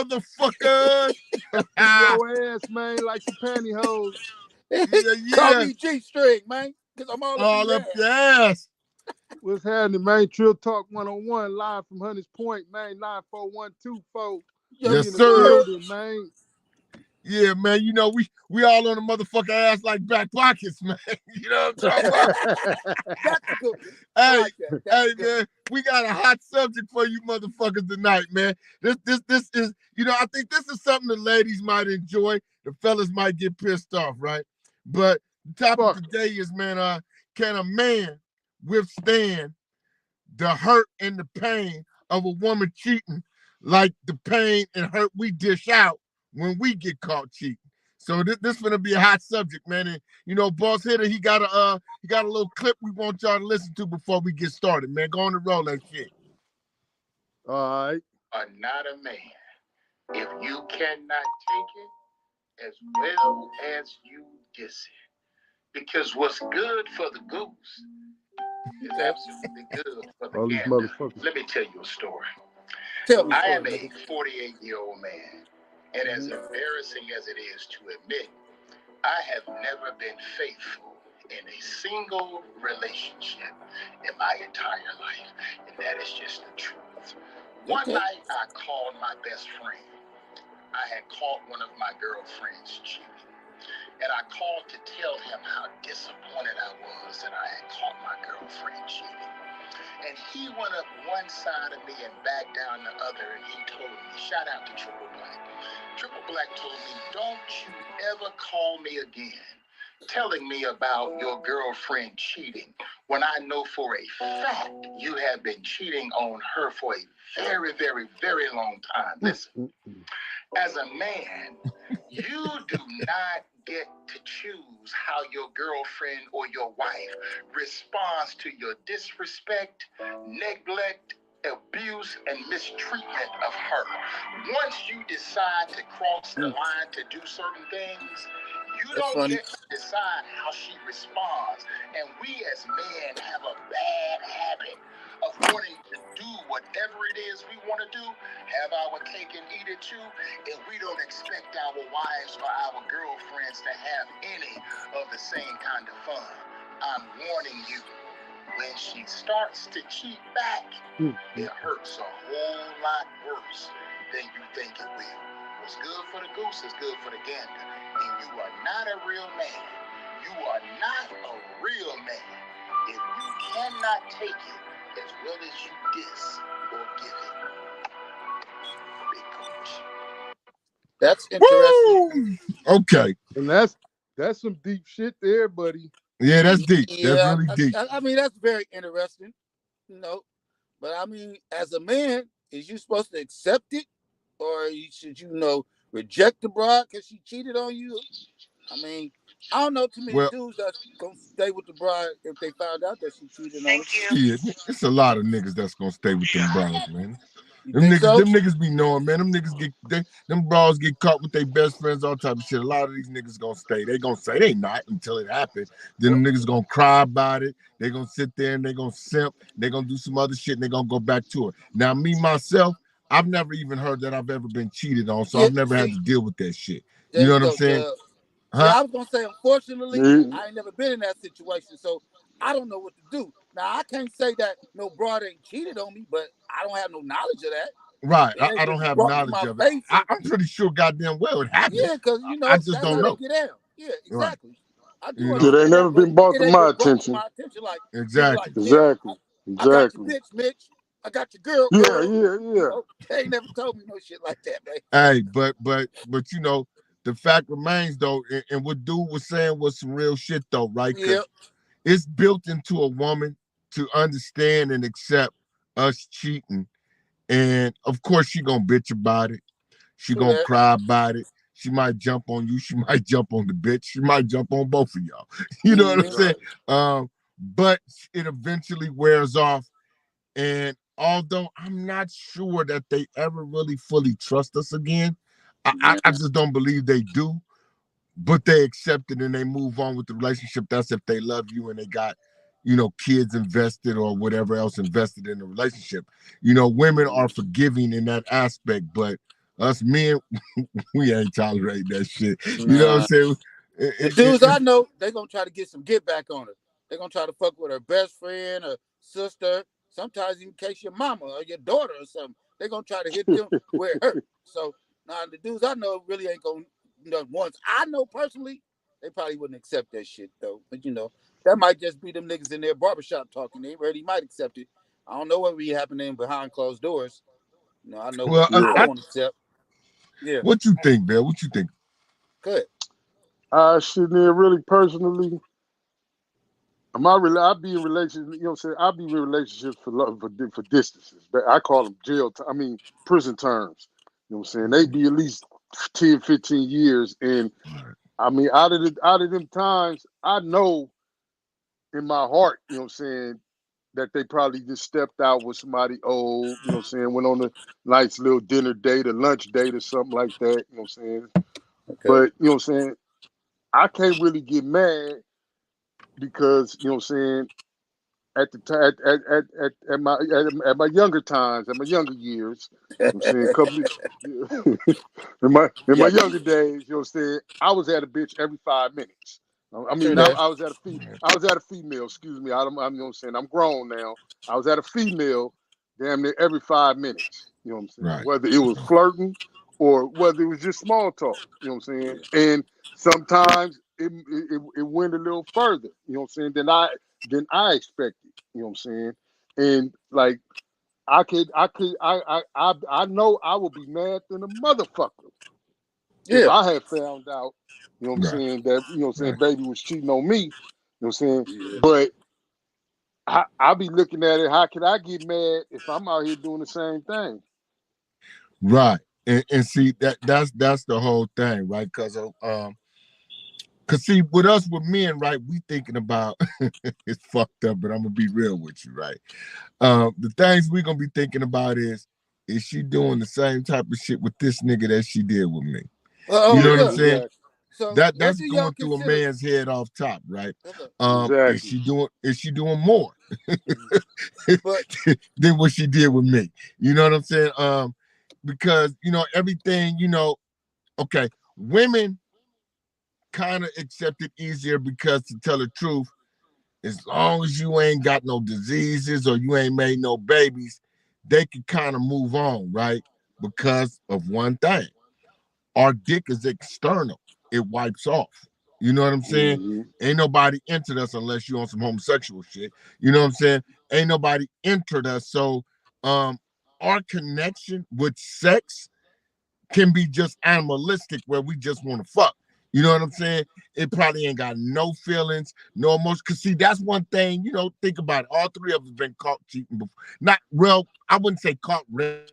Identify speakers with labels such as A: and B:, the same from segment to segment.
A: motherfuckers.
B: Your ass, man, like your pantyhose.
C: Call me G-string, man, because I'm all
A: up your ass.
B: What's happening, man? Treeal Talk 101, live from Hunters Point, man. 94124.
A: Yes,
B: in the
A: sir.
B: building, man.
A: Yeah, man. You know, we all on the motherfucker ass like back pockets, man. You know what I'm talking about?
C: That's a good one.
A: Hey,
C: like that.
A: man, we got a hot subject for you motherfuckers tonight, man. This is, you know, I think this is something the ladies might enjoy. The fellas might get pissed off, right? But the topic today is, man, can a man withstand the hurt and the pain of a woman cheating like the pain and hurt we dish out when we get caught cheating? So this gonna be a hot subject, man. And you know, Boss Hitter, he got a little clip we want y'all to listen to before we get started, man. Go on and roll that shit.
B: All right.
D: Are not a man if you cannot take it as well as you diss it. Because what's good for the goose is absolutely good for the gander. Let me tell you a story. I am a 48-year-old man, and as embarrassing as it is to admit, I have never been faithful in a single relationship in my entire life, and that is just the truth. One night, I called my best friend. I had caught one of my girlfriends cheating, and I called to tell him how disappointed I was that I had caught my girlfriend cheating. And he went up one side of me and back down the other, and he told me, shout out to Triple Black. Triple Black told me, don't you ever call me again telling me about your girlfriend cheating when I know for a fact you have been cheating on her for a very, very, very long time. Listen, as a man, you do not get to choose how your girlfriend or your wife responds to your disrespect, neglect, abuse, and mistreatment of her. Once you decide to cross the line to do certain things, you don't get to decide how she responds. And we as men have a bad habit of wanting to do whatever it is we want to do, have our cake and eat it too, and we don't expect our wives or our girlfriends to have any of the same kind of fun. I'm warning you, when she starts to cheat back, it hurts a whole lot worse than you think it will. What's good for the goose is good for the gander, and you are not a real man. You are not a real man if you cannot take it as well as you diss or give it. Big coach.
C: That's interesting.
A: Woo! Okay.
B: And that's some deep shit there, buddy.
A: Yeah, that's deep.
C: Yeah,
A: that's really deep.
C: I mean, that's very interesting, you know. But I mean, as a man, is you supposed to accept it, or should you reject the bride because she cheated on you? I mean, I don't know too many dudes that's gonna stay with the bride if they found out that she cheated on them.
A: Yeah, it's a lot of niggas that's gonna stay with them brides, man. Them niggas be knowing, man. Them niggas them bras get caught with their best friends, all type of shit. A lot of these niggas gonna stay. They gonna say they not until it happens. Then them niggas gonna cry about it. They gonna sit there and they gonna simp. They gonna do some other shit and they gonna go back to it. Now, me myself, I've never even heard that I've ever been cheated on, so I've never had to deal with that shit. You know what I'm saying?
C: Huh? Yeah, I was gonna say, unfortunately, I ain't never been in that situation, so I don't know what to do. Now, I can't say that no broad ain't cheated on me, but I don't have no knowledge of that.
A: Right, I don't have knowledge of it. I'm pretty sure goddamn well it happened.
C: Yeah, because
A: I just don't know.
C: Get out. Yeah, exactly.
A: Right.
B: It ain't never been brought to my attention.
A: Exactly.
C: I got your bitch, Mitch. I got your girl.
B: Yeah.
C: You know, they ain't never told me no shit like that, man.
A: Hey, but you know, the fact remains though, and what dude was saying was some real shit though, right?
C: Yeah.
A: It's built into a woman to understand and accept us cheating. And of course she gonna bitch about it. She gonna cry about it. She might jump on you. She might jump on the bitch. She might jump on both of y'all. You know what I'm saying? But it eventually wears off. And although I'm not sure that they ever really fully trust us again, I just don't believe they do. But they accept it and they move on with the relationship. That's if they love you and they got, kids invested or whatever else invested in the relationship. Women are forgiving in that aspect, but Us men, we ain't tolerate that shit. You know what I'm
C: Nah.
A: saying?
C: The dudes I know, they gonna try to get some get back on her. They gonna try to fuck with her best friend or sister. Sometimes even case your mama or your daughter or something. They gonna try to hit them where it hurt. So now the dudes I know really ain't gonna, ones I know personally, they probably wouldn't accept that shit though. But that might just be them niggas in their barbershop talking. They really might accept it. I don't know what be happening behind closed doors. I know
A: well,
C: I
B: Yeah.
C: won't accept. Yeah,
A: what you think, Bill? What you think?
C: good.
B: I shouldn't have really personally. I be in relationships. You know what I'm saying? I be in relationships for love for distances. But I call them prison terms. You know what I'm saying? They be at least 10, 15 years. And I mean, out of them times, I know in my heart, you know what I'm saying, that they probably just stepped out with somebody old, you know what I'm saying, went on a nice little dinner date, a lunch date or something like that, you know what I'm saying?
C: Okay.
B: But, you know what I'm saying, I can't really get mad because, you know what I'm saying, at the time at my younger times, at my younger years, you know what I'm saying, in my
C: Yeah,
B: younger days, you know what I'm saying, I was at a bitch every 5 minutes. I
C: true
B: mean,
C: that.
B: I was at I was at a female. Excuse me. I'm you know what I'm saying. I'm grown now. I was at a female, damn near every 5 minutes. You know what I'm saying.
A: Right.
B: Whether it was flirting or whether it was just small talk. You know what I'm saying.
C: Yeah.
B: And sometimes it went a little further. You know what I'm saying. Than I expected. You know what I'm saying. And like I know I would be mad than a motherfucker if
C: Yeah.
B: I had found out, you know what I'm
A: Right.
B: saying, that, you know what I'm saying,
A: Right.
B: baby was cheating on me, you know what I'm saying?
C: Yeah.
B: But I be looking at it, how could I get mad if I'm out here doing the same thing?
A: Right. And see that's the whole thing, right? Cause see, with us with men, right, we thinking about it's fucked up, but I'm gonna be real with you, right? The things we gonna be thinking about is she doing the same type of shit with this nigga that she did with me? You know
C: Hold
A: what I'm
C: up.
A: saying?
B: Exactly.
C: So what
A: That's
C: do y'all
A: going through a
C: consider?
A: man's head off top, right?
C: Hold up.
B: Exactly.
A: Is she doing more
C: Mhm. But
A: than what she did with me? You know what I'm saying? Because everything, okay, women kind of accept it easier because to tell the truth, as long as you ain't got no diseases or you ain't made no babies, they can kind of move on, right? Because of one thing. Our dick is external. It wipes off. You know what I'm saying?
B: Mm-hmm.
A: Ain't nobody entered us unless you on some homosexual shit. You know what I'm saying? Ain't nobody entered us. So um our connection with sex can be just animalistic where we just want to fuck. You know what I'm saying? It probably ain't got no feelings, no emotion. Cause see, that's one thing, think about it. All three of us been caught cheating before. Not well, I wouldn't say caught red-handed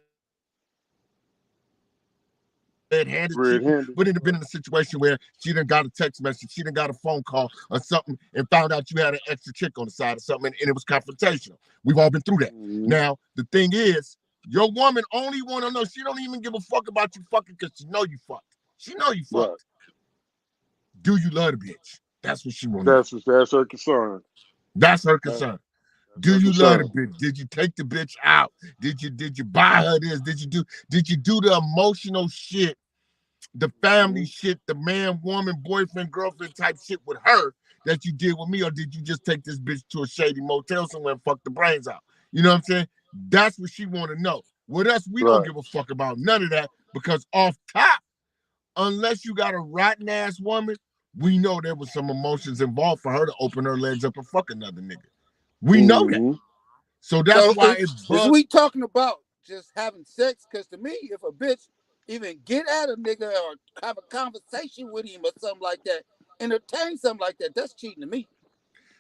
A: cheating, but it have been in a situation where she done got a text
B: Red-handed.
A: message, she done got a phone call or something, and found out you had an extra chick on the side or something, and it was confrontational. We've all been through that. Now, the thing is,
B: Mm-hmm.
A: your woman only want to know. She don't even give a fuck about you fucking because she know you fucked. She know you fucked. Do you love the bitch? That's what she want to know.
B: That's her concern.
A: That's her concern.
B: That,
A: Do
B: that's
A: you
B: her
A: love the
B: concern.
A: bitch? Did you take the bitch out? Did you buy her this? Did you do the emotional shit, the family
B: Mm-hmm.
A: shit, the man, woman, boyfriend, girlfriend type shit with her that you did with me, or did you just take this bitch to a shady motel somewhere and fuck the brains out? You know what I'm saying? That's what she want to know. With us, we don't
B: Right.
A: give a fuck about none of that because off top, unless you got a rotten ass woman, we know there was some emotions involved for her to open her legs up and fuck another nigga. We know that.
B: Mm-hmm.
A: So that's
C: so
A: why it
C: is
A: bugs.
C: we talking about just having sex? Because to me, if a bitch even get at a nigga or have a conversation with him or something like that, entertain something like that, that's cheating to me.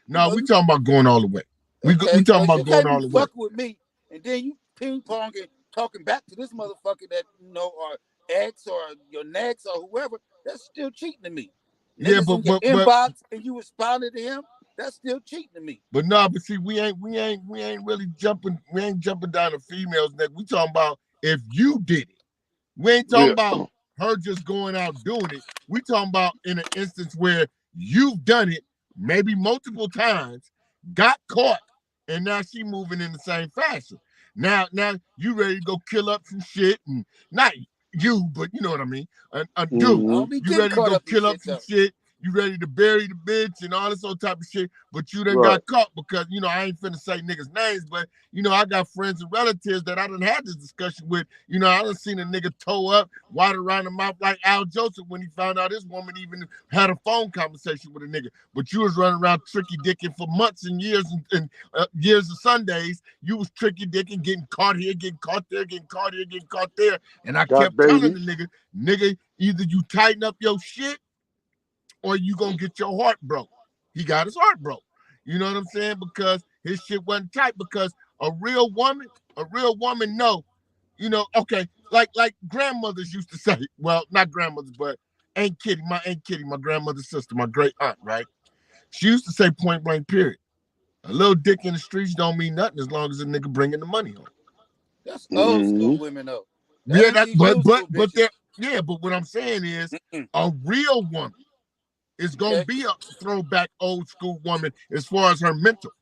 C: You
A: No,
C: know,
A: we talking about going all the way. We
C: okay,
A: talking
C: because
A: about
C: you
A: going
C: can't be
A: all the way.
C: fucking with me and then you ping ponging, talking back to this motherfucker that or ex or your next or whoever. That's still cheating to me.
A: Yeah,
C: Niggas
A: but
C: in your
A: but but
C: inbox and you responded to him. That's still cheating to me.
A: but no, but see, we ain't really jumping. We ain't jumping down to females neck. We talking about if you did it. We ain't talking
B: Yeah.
A: about her just going out doing it. We talking about in an instance where you've done it maybe multiple times, got caught, and now she moving in the same fashion. Now you ready to go kill up some shit and not but you know what I mean. A dude,
C: I
B: Mm-hmm.
C: don't be
A: you
C: getting
A: ready to
C: caught
A: go
C: up in
A: kill up
C: shit
A: some
C: though.
A: shit. You ready to bury the bitch and all this old type of shit, but you done
B: Right.
A: got caught because, I ain't finna say niggas' names, but, I got friends and relatives that I done had this discussion with. I done seen a nigga toe up, water around the mouth like Al Joseph when he found out his woman even had a phone conversation with a nigga. But you was running around tricky dicking for months and years and years of Sundays. You was tricky dicking, getting caught here, getting caught there, getting caught here, getting caught there. And I
B: Got
A: kept telling
B: babies.
A: the nigga, either you tighten up your shit or you gonna get your heart broke. He got his heart broke. You know what I'm saying? Because his shit wasn't tight. Because a real woman know, okay, like grandmothers used to say, well, not grandmothers, but Aunt Kitty, my grandmother's sister, my great aunt, right? She used to say point blank, period. A little dick in the streets don't mean nothing as long as a nigga bringing the money home.
C: That's old
B: Mm-hmm.
C: school women though. That
A: Yeah,
C: ain't
A: that
C: these new school
A: but
C: bitches.
A: what I'm saying is
C: Mm-mm.
A: a real woman is gonna
C: Okay.
A: be a throwback old school woman as far as her mental.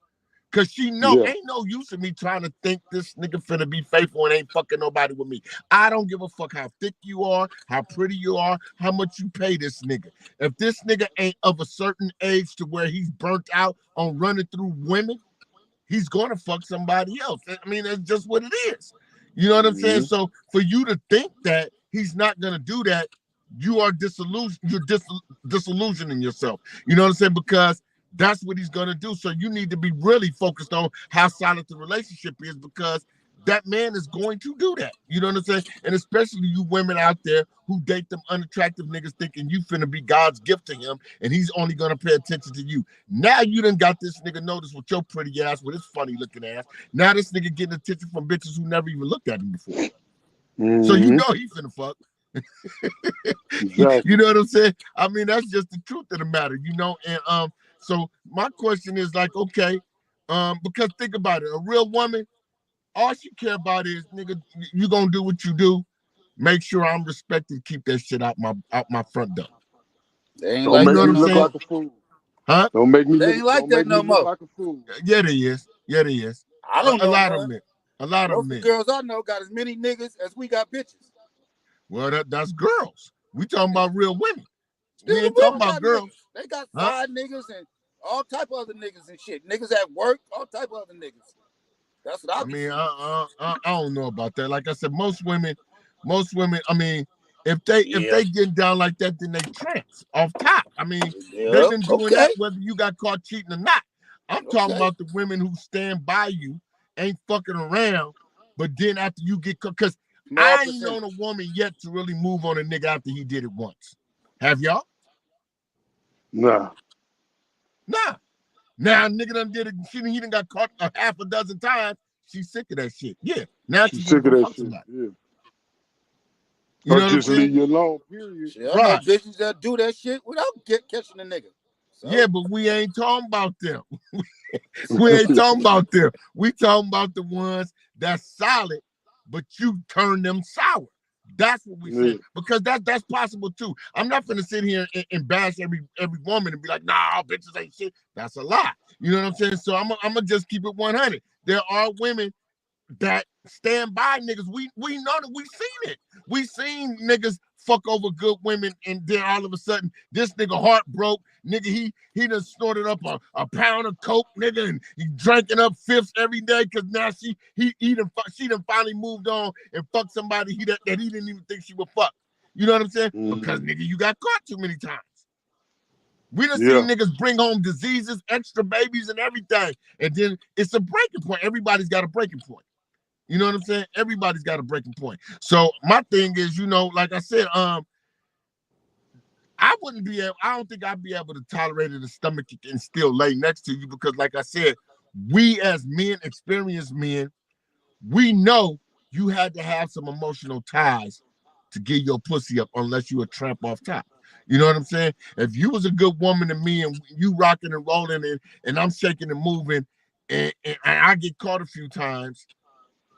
A: Cause she know
B: Yeah.
A: ain't no use in me trying to think this nigga finna be faithful and ain't fucking nobody with me. I don't give a fuck how thick you are, how pretty you are, how much you pay this nigga. If this nigga ain't of a certain age to where he's burnt out on running through women, he's gonna fuck somebody else. I mean, that's just what it is. You know what I'm saying?
B: Mm-hmm.
A: So for you to think that he's not gonna do that, you are disillusioned. You're disillusioning yourself. You know what I'm saying? Because that's what he's gonna do. So you need to be really focused on how solid the relationship is, because that man is going to do that. You know what I'm saying? And especially you women out there who date them unattractive niggas thinking you finna be God's gift to him and he's only gonna pay attention to you. Now you done got this nigga noticed with your pretty ass, with his funny looking ass. Now this nigga getting attention from bitches who never even looked at him before. So you
B: Mm-hmm.
A: know he finna fuck. You
B: Exactly.
A: know what I'm saying? I mean, that's just the truth of the matter, And so my question is like, okay, because think about it, a real woman, all she care about is, nigga, you gonna do what you do. Make sure I'm respected. Keep that shit out my front door.
C: They ain't
B: Don't
A: You
C: like
A: know
B: make
A: what
C: that
B: me
A: I'm
C: no
B: look
A: saying?
C: more.
B: like a fool.
A: Huh?
B: Don't make me
C: They
B: look.
C: ain't like
B: Don't
C: that
B: make me
C: no
B: look
C: more.
B: like a fool.
A: Yeah, they is. Yeah, they is.
C: I don't
A: A
C: know
A: lot of
C: none.
A: men. A lot of
C: Most of the
A: men.
C: girls I know got as many niggas as we got bitches.
A: Well, that's girls. We talking
C: Yeah.
A: about real women.
C: Still,
A: We
C: the
A: ain't talking
C: women
A: about
C: got
A: girls,
C: niggas. They got
A: huh?
C: side niggas and all type of other niggas and shit. Niggas at work, all type of other niggas. That's what I
A: I
C: be
A: mean,
C: seeing.
A: I don't know about that. Like I said, most women. I mean, if they
C: Yeah.
A: getting down like that, then they tramps off top. I mean, they've
C: Yeah.
A: been doing that
C: Okay.
A: whether you got caught cheating or not. I'm talking
C: Okay.
A: about the women who stand by you, ain't fucking around, but then after you get caught, because
C: Small
A: I ain't known a
C: percentage.
A: woman yet to really move on a nigga after he did it once. Have y'all?
B: Nah.
A: Nah. Now nigga done did it. He done got caught a half a dozen times. She's sick of that shit. Yeah. Now
B: She's
A: she's gonna
B: sick of
A: go
B: that
A: fuck
B: shit.
A: somebody.
B: Yeah.
A: You
B: Or
A: know what I'm
B: just
A: saying?
B: leave you alone. Period.
C: Shit, I know
A: Right.
C: bitches that do that shit without catching a nigga.
A: Yeah,
C: So
A: but we ain't talking about them. We ain't talking about them. We talking about the ones that's solid, but you turn them sour. That's what we
B: Yeah.
A: saying. Because that's possible too. I'm not gonna sit here and bash every woman and be like, nah, all bitches ain't shit. That's a lie. You know what I'm saying? So I'm gonna just keep it 100. There are women that stand by niggas. We know that we seen it. We seen niggas fuck over good women, and then all of a sudden this nigga heart broke. Nigga, he done snorted up a pound of coke, nigga, and he drinking up fifths every day because now she done finally moved on and fucked somebody that he didn't even think she would fuck. You know what I'm saying? Because
B: Mm.
A: nigga, you got caught too many times. We done seen
B: Yeah.
A: niggas bring home diseases, extra babies, and everything. And then it's a breaking point. Everybody's got a breaking point. You know what I'm saying? Everybody's got a breaking point. So my thing is, like I said, I don't think I'd be able to tolerate it, the stomach and still lay next to you because, like I said, we as men, experienced men, we know you had to have some emotional ties to get your pussy up unless you a tramp off top. You know what I'm saying? If you was a good woman to me and you rocking and rolling and I'm shaking and moving and I get caught a few times,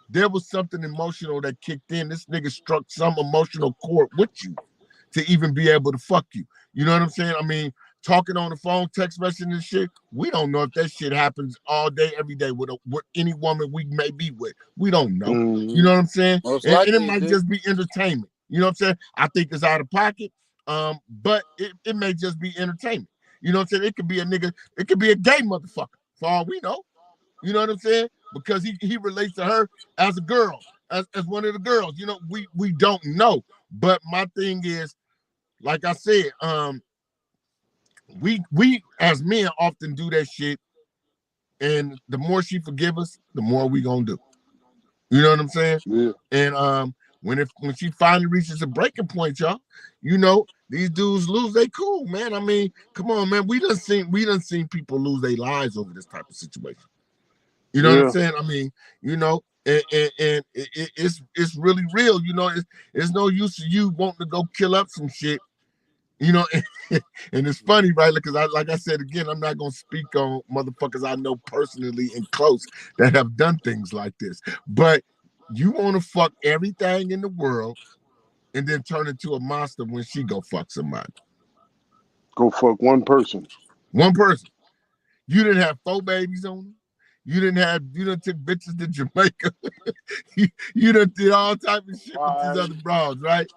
A: there was something emotional that kicked in. This nigga struck some emotional chord with you to even be able to fuck you. You know what I'm saying? I mean, talking on the phone, text messaging and shit, we don't know if that shit happens all day, every day with any woman we may be with. We don't know. You
B: Mm.
A: know what I'm saying?
C: most
A: And it
C: likely it
A: might
C: do.
A: just be entertainment. You know what I'm saying? I think it's out of pocket. But it may just be entertainment. You know what I'm saying? It could be a nigga, it could be a gay motherfucker, for all we know. You know what I'm saying? Because he relates to her as a girl, as one of the girls. You know, we don't know. But my thing is, like I said, we as men often do that shit, and the more she forgive us, the more we gonna do. You know what I'm saying?
B: Yeah.
A: And when she finally reaches a breaking point, y'all, you know, these dudes lose they cool, man. I mean, come on, man. We done seen people lose their lives over this type of situation. You know what I'm
B: Yeah.
A: saying? I mean, you know, and it's really real. You know, it's no use to you wanting to go kill up some shit. You know, and it's funny, right? Because like I said again, I'm not gonna speak on motherfuckers I know personally and close that have done things like this. But you want to fuck everything in the world and then turn into a monster when she go fuck somebody.
B: Go fuck one person.
A: One person. You didn't have 4 babies on them. You done took bitches to Jamaica. you done did all type of shit with these other bras, right?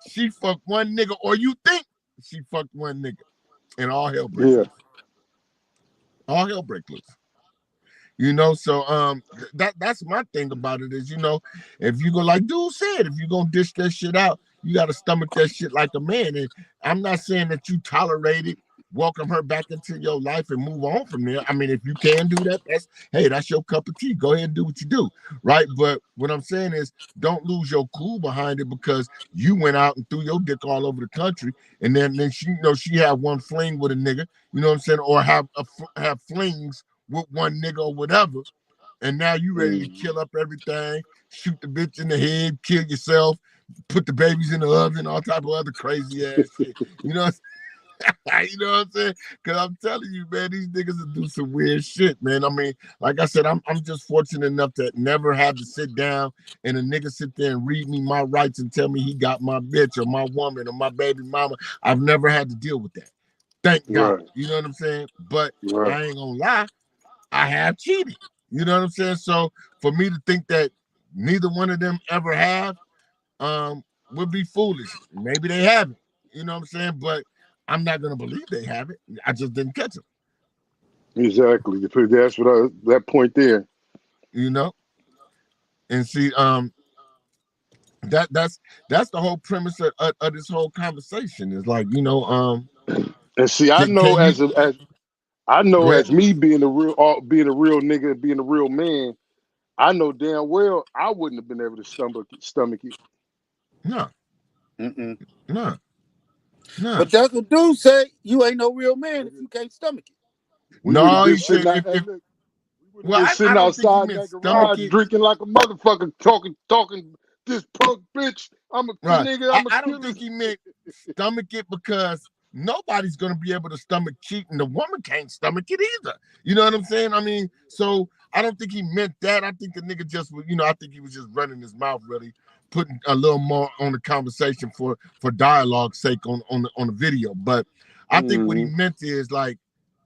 A: She fucked one nigga, or you think she fucked one nigga, and all hell break
B: Yeah.
A: loose. All hell break loose. You know, so that's my thing about it is, you know, if you go like dude said, if you gonna dish that shit out, you gotta stomach that shit like a man. And I'm not saying that you tolerate it, welcome her back into your life and move on from there. I mean, if you can do that, that's your cup of tea. Go ahead and do what you do, right? But what I'm saying is don't lose your cool behind it because you went out and threw your dick all over the country, and then she, you know, she had one fling with a nigga, you know what I'm saying, or have flings with one nigga or whatever, and now you ready to kill up everything, shoot the bitch in the head, kill yourself, put the babies in the oven, all type of other crazy ass shit. You know, you know what I'm saying? Because I'm telling you, man, these niggas will do some weird shit, man. I mean, like I said, I'm just fortunate enough to never have to sit down and a nigga sit there and read me my rights and tell me he got my bitch or my woman or my baby mama. I've never had to deal with that. Thank God.
B: Right.
A: You know what I'm saying? But
B: Right.
A: I ain't gonna lie. I have cheated. You know what I'm saying? So for me to think that neither one of them ever have, would be foolish. Maybe they haven't. You know what I'm saying? But I'm not gonna believe they have it. I just didn't catch them.
B: Exactly. That's what that point there.
A: You know? And see, that's the whole premise of this whole conversation. Is like, you know,
B: And see, I know
A: can you
B: as I know
A: go ahead?
B: as me being a real nigga, being a real man, I know damn well I wouldn't have been able to stomach it.
A: No,
C: Mm-mm.
A: no, no.
C: But that's what dude say. You ain't no real man if you can't stomach it.
B: We would have
A: No,
B: been
A: he said
B: sitting out.
A: if,
B: Hey,
A: if
B: look, we would have
A: well,
B: been
A: I
B: sitting
A: don't think he
B: outside in
A: meant
B: that
A: stomach
B: garage
A: it.
B: drinking like a motherfucker, talking. This punk bitch. I'm a
A: Right.
B: nigga.
A: I,
B: I'm a
A: I don't
B: killer.
A: think he meant stomach it because nobody's gonna be able to stomach cheating. The woman can't stomach it either. You know what I'm saying? I mean, so I don't think he meant that. I think the nigga just was, you know, I think he was just running his mouth really, putting a little more on the conversation for dialogue's sake on the video. But I think what he
B: Mm-hmm.
A: meant is like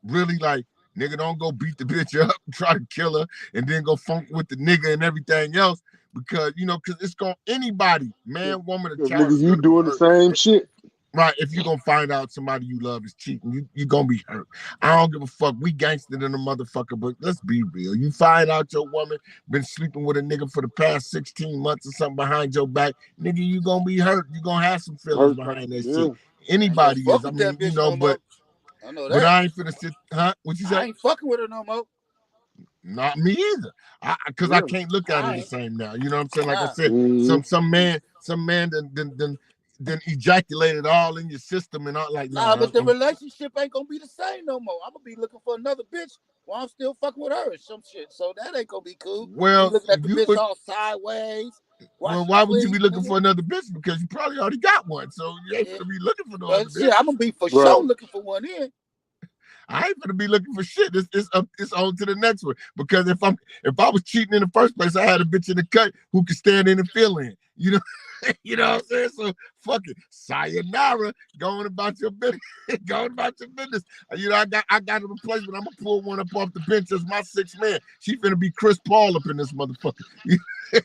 A: really like nigga don't go beat the bitch up, try to kill her, and then go funk with the nigga and everything else because you know, because it's gonna anybody, man, woman, or
B: Because
A: child
B: nigga,
A: is
B: you
A: gonna be
B: doing the
A: hurt.
B: same shit.
A: Right, if you're gonna find out somebody you love is cheating, you gonna be hurt. I don't give a fuck. We gangster than a motherfucker, but let's be real. You find out your woman been sleeping with a nigga for the past 16 months or something behind your back, nigga, you gonna be hurt. You gonna have some feelings
B: Hurt.
A: behind that
B: Yeah.
A: shit.
C: I ain't gonna
A: Anybody
C: fuck
A: is. I
C: with that
A: mean, you
C: bitch
A: know,
C: no
A: but
C: more. I know
A: but
C: that.
A: I ain't finna sit, huh? What you say?
C: I ain't fucking with her no more.
A: Not me either. Because I
B: Yeah.
A: can't look at her
C: I
A: the
C: ain't.
A: same now. You know what I'm saying? Like I
C: Nah.
A: said,
B: Mm-hmm.
A: some man then ejaculated all in your system and all like,
C: Nah,
A: nah,
C: but the relationship ain't gonna be the same no more. I'm gonna be looking for another bitch while I'm still fucking with her or some shit. So that ain't gonna be cool. Be
A: well,
C: looking at the
A: you
C: bitch
A: would
C: all sideways while
A: well,
C: she
A: why would you be
C: sleep,
A: looking
C: nigga.
A: for another bitch? Because you probably already got one. So you ain't
C: Yeah.
A: gonna be looking for no
C: Well,
A: other
C: shit,
A: bitch.
C: I'm gonna be for
B: Right.
C: sure looking for one in.
A: I ain't gonna be looking for shit. It's on to the next one. Because if I was cheating in the first place, I had a bitch in the cut who could stand in and fill in. You know? You know what I'm saying? So fuck it. Sayonara, going about your business. Going about your business. You know, I got a replacement. I'm gonna pull one up off the bench as my sixth man. She finna be Chris Paul up in this motherfucker.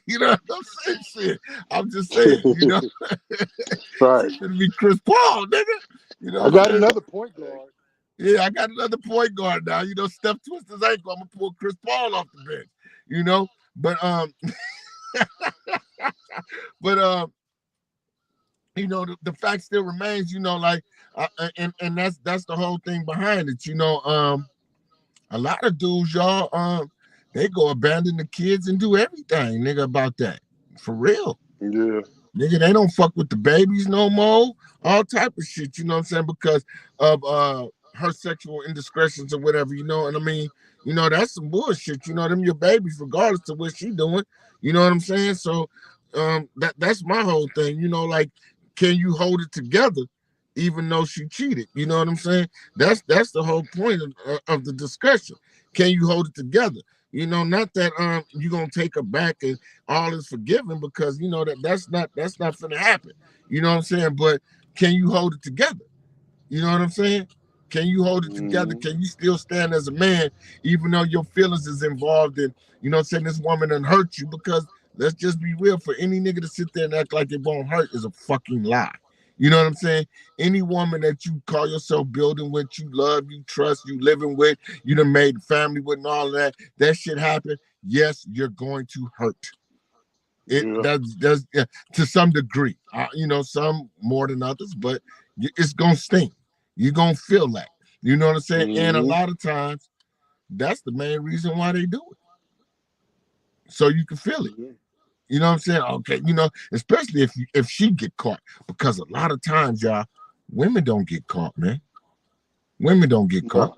A: You know what I'm saying? Shit. I'm just saying, you know.
B: Right.
A: She finna be Chris Paul, nigga. You know
B: I
A: what I'm
B: got
A: saying?
B: another point guard.
A: Yeah, I got another point guard now. You know, Steph twists his ankle. I'm gonna pull Chris Paul off the bench. You know, but but you know, the fact still remains. You know, like, and that's the whole thing behind it. You know, a lot of dudes, y'all, they go abandon the kids and do everything, nigga, about that. For real.
B: Yeah.
A: Nigga, they don't fuck with the babies no more. All type of shit, you know what I'm saying? Because of her sexual indiscretions or whatever, you know. And I mean, you know, that's some bullshit. You know, them your babies, regardless of what she doing. You know what I'm saying? So that's my whole thing. You know, like, can you hold it together even though she cheated? You know what I'm saying? That's the whole point of the discussion. Can you hold it together? You know, not that you're gonna take her back and all is forgiven, because you know that's not gonna happen. You know what I'm saying? But can you hold it together? You know what I'm saying? Can you hold it together?
B: Mm-hmm.
A: Can you still stand as a man, even though your feelings is involved in, you know, saying this woman done hurt you? Because let's just be real, for any nigga to sit there and act like it won't hurt is a fucking lie. You know what I'm saying? Any woman that you call yourself building with, you love, you trust, you living with, you done made family with, and all of that, that shit happen. Yes, you're going to hurt. It
B: Yeah.
A: does yeah, to some degree. You know, some more than others, but it's gonna sting. You're gonna feel that. You know what I'm saying? And a
B: Mm-hmm.
A: lot of times, that's the main reason why they do it, so you can feel it.
B: Yeah.
A: You know what I'm saying? Okay, you know, especially if she get caught, because a lot of times, y'all, women don't get caught, man. Women don't get caught.
B: No.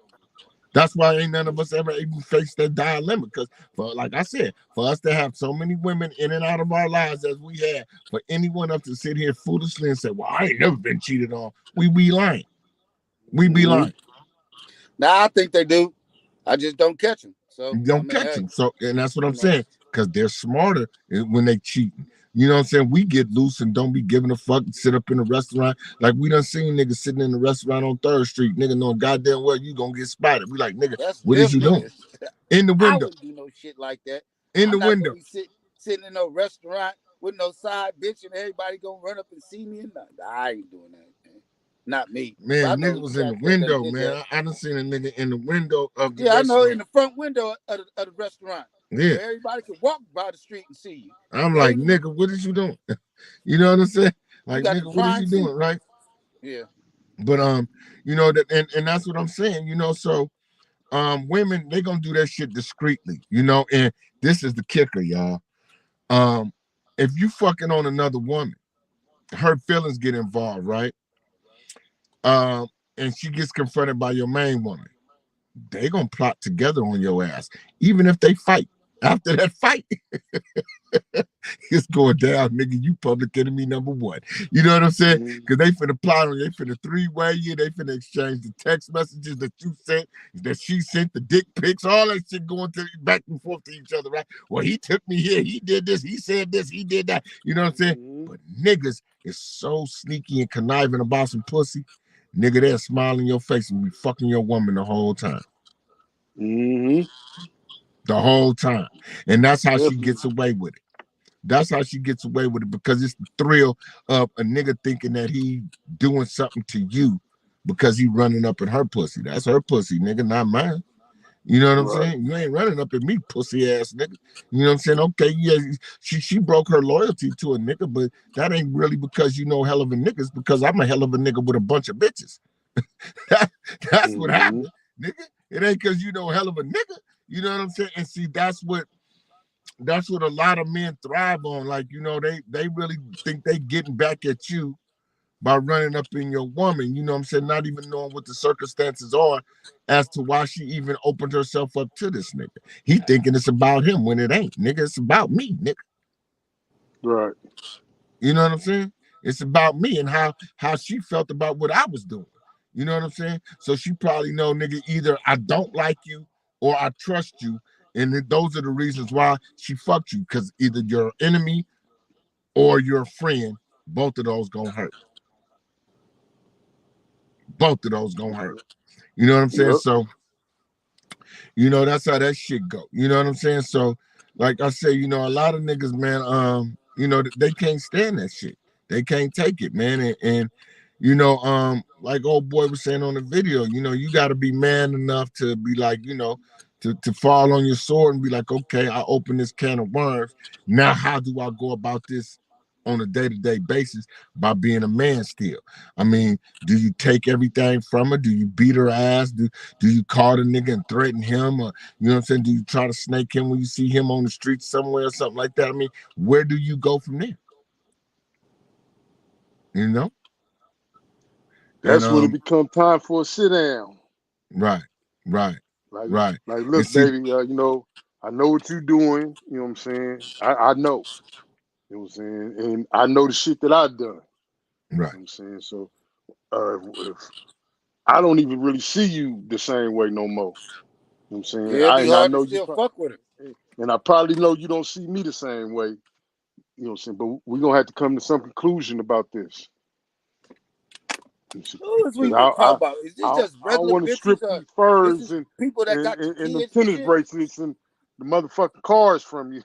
A: That's why ain't none of us ever even faced that dilemma. Because, for like I said, for us to have so many women in and out of our lives as we had, for anyone up to sit here foolishly and say, "Well, I ain't never been cheated on," we be lying. We be
B: Mm-hmm.
A: lying.
C: Now I think they do. I just don't catch them. So
A: You
C: I
A: don't
C: mean,
A: catch
C: hey,
A: them. So, and that's what I'm
C: you know,
A: saying. Because they're smarter when they cheating. You know what I'm saying? We get loose and don't be giving a fuck and sit up in a restaurant. Like, we done seen niggas sitting in the restaurant on 3rd Street, nigga, knowing goddamn well you gonna get spotted. We like, nigga,
C: that's
A: what is
C: them
A: you doing?
C: niggas.
A: In the
C: I
A: window.
C: wouldn't do no shit like that.
A: In the
C: I'm not gonna
A: window.
C: be sitting in no restaurant with no side bitch and everybody gonna run up and see me. And I ain't doing that, man. Not me. If I
A: Man,
C: know
A: nigga
C: who the
A: was in the
C: cat that
A: window,
C: did
A: man.
C: that,
A: I done seen a nigga in the window of the
C: yeah, I know, in
A: restaurant.
C: the front window of the restaurant
A: Yeah.
C: where everybody can walk by the street and see you.
A: I'm
C: They
A: like,
C: ain't even,
A: nigga, what is you doing? You know what I'm saying?
C: you
A: Like,
C: got the
A: nigga, what is
C: prime
A: you doing,
C: seat.
A: right?
C: Yeah.
A: But you know that, and that's what I'm saying, you know. So women, they gonna do that shit discreetly, you know, and this is the kicker, y'all. Um, if you fucking on another woman, her feelings get involved, right? Um, and she gets confronted by your main woman, they gonna plot together on your ass, even if they fight. After that fight, it's going down, nigga. You public enemy number one. You know what I'm saying?
B: Mm-hmm.
A: Because they finna plot on you. They finna three-way you. They finna exchange the text messages that you sent, that she sent, the dick pics, all that shit going to back and forth to each other, right? Well, he took me here. He did this. He said this. He did that. You know what I'm saying? But niggas is so sneaky and conniving about some pussy. Nigga, they'll smile in your face and be fucking your woman the whole time.
B: Mm-hmm.
A: The whole time. And that's how she
B: Definitely.
A: gets away with it. That's how she gets away with it, because it's the thrill of a nigga thinking that he doing something to you because he running up at her pussy. That's her pussy, nigga, not mine. You know what I'm
B: Right.
A: saying? You ain't running up at me, pussy ass nigga. You know what I'm saying? Okay, yeah, she broke her loyalty to a nigga, but that ain't really because you know hell of a niggas, because I'm a hell of a nigga with a bunch of bitches. That's what
B: Mm-hmm.
A: happened, nigga. It ain't because you know hell of a nigga. You know what I'm saying? And see, that's what a lot of men thrive on. Like, you know, they really think they getting back at you by running up in your woman, you know what I'm saying? Not even knowing what the circumstances are as to why she even opened herself up to this nigga. He thinking it's about him when it ain't, nigga. It's about me, nigga.
B: Right.
A: You know what I'm saying? It's about me and how she felt about what I was doing. You know what I'm saying? So she probably know, nigga, either I don't like you or I trust you. And those are the reasons why she fucked you, because either you're an enemy or your friend, both of those gonna hurt. Both of those gonna hurt. You know what I'm saying?
B: Yep.
A: So, that's how that shit go. You know what I'm saying? So, like I say, a lot of niggas, man, they can't stand that shit. They can't take it, man. And like old boy was saying on the video, you gotta be man enough to be like, to fall on your sword and be like, okay, I open this can of worms. Now, how do I go about this on a day-to-day basis by being a man still? I mean, do you take everything from her? Do you beat her ass? Do you call the nigga and threaten him? Or, you know what I'm saying? Do you try to snake him when you see him on the street somewhere or something like that? I mean, where do you go from there? You know? And
B: That's when it become time for a sit down.
A: right.
B: Like,
A: And
B: look,
A: see,
B: baby, I know what you're doing. You know what I'm saying? I know. You know what I'm saying? And I know the shit that I've done. You know
A: right.
B: what I'm saying? So if I don't even really see you the same way no more. You know what I'm saying?
C: Yeah, it'd be
B: I
C: hard to
B: know you
C: still fuck with her.
B: and I probably know you don't see me the same way. You know what I'm saying? But we're gonna have to come to some conclusion about this.
C: Who is we
B: Because
C: even talking about? Is this just
B: I don't
C: regular
B: want to
C: bitches
B: strip
C: or
B: these
C: this
B: furs
C: is people that got
B: and them
C: kids and
B: tennis
C: shit?
B: bracelets and the motherfucking cars from you.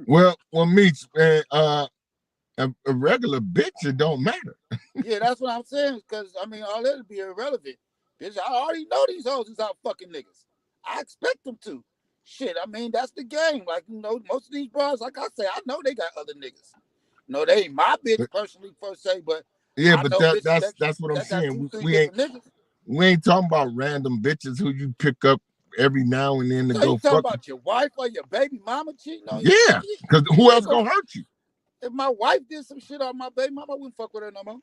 A: Well, Meech, man, a regular bitch, it don't matter.
C: Yeah, that's what I'm saying. Because I mean, all that'll be irrelevant. Bitch, I already know these hoes is out fucking niggas. I expect them to. Shit, I mean, that's the game. Like, most of these bras, like I say, I know they got other niggas. No, they ain't my bitch
A: But,
C: personally per se, but
A: yeah,
C: I
A: but
C: know bitches
A: that's what I'm
C: that got
A: saying.
C: two, three
A: We ain't
C: different niggas.
A: we ain't talking about random bitches who you pick up every now and then to
C: So you
A: go
C: talking
A: fuck.
C: about your wife or your baby mama cheating on you?
A: Yeah, because who else gonna hurt you?
C: If my wife did some shit on my baby mama, I wouldn't fuck with her no more.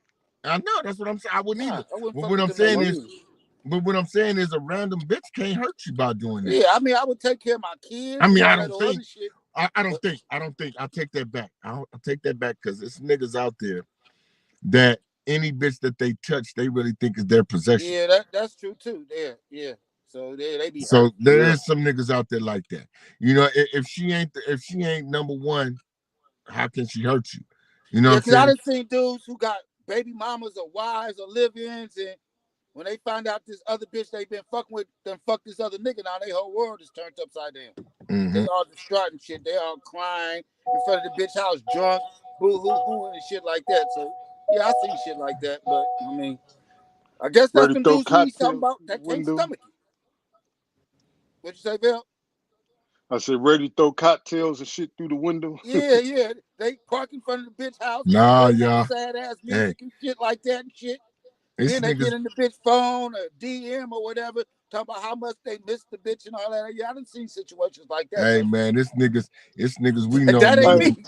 A: I know that's what I'm saying. I wouldn't
C: Nah,
A: either.
C: I wouldn't
A: But
C: fuck
A: what
C: with
A: I'm
C: them no
A: saying
C: more
A: is,
C: either.
A: a random bitch can't hurt you by doing that.
C: Yeah, I mean, I would take care of my kids
A: I
C: and
A: mean,
C: all that other shit.
A: I don't think. I take that back. I'll take that back because there's niggas out there that any bitch that they touch, they really think is their possession.
C: Yeah, that's true too. Yeah. So they be
A: So
C: hurt.
A: there
B: Yeah.
A: is some niggas out there like that. If she ain't number one, how can she hurt you? You know
C: Yeah,
A: what I'm
C: because I
A: saying?
C: done seen dudes who got baby mamas or wives or live-ins, and when they find out this other bitch they been fucking with, then fuck this other nigga, now their whole world is turned upside down.
A: Mm-hmm.
C: They all distraught and shit. They all crying in front of the bitch house, drunk, boo-hoo-hooing and shit like that. So yeah, I seen shit like that. But I mean, I guess that's
B: Ready to
C: them
B: throw
C: dudes who need something
B: cocktails
C: about
B: through the
C: that can't
B: window.
C: stomach it. What you say, Bill?
B: I said, ready to throw cocktails and shit through the window.
C: Yeah. They park in front of the bitch house,
A: Nah,
C: playing that
A: y'all.
C: sad ass
A: Hey,
C: music and shit like that and shit. And
A: it's
C: then they get
A: niggas.
C: in the bitch phone or DM or whatever, talk about how much they missed the bitch and all that. Yeah, I done seen situations like that
A: Hey,
C: though.
A: man, it's niggas we know
C: That ain't
A: know
B: Hey,
C: me.
A: them.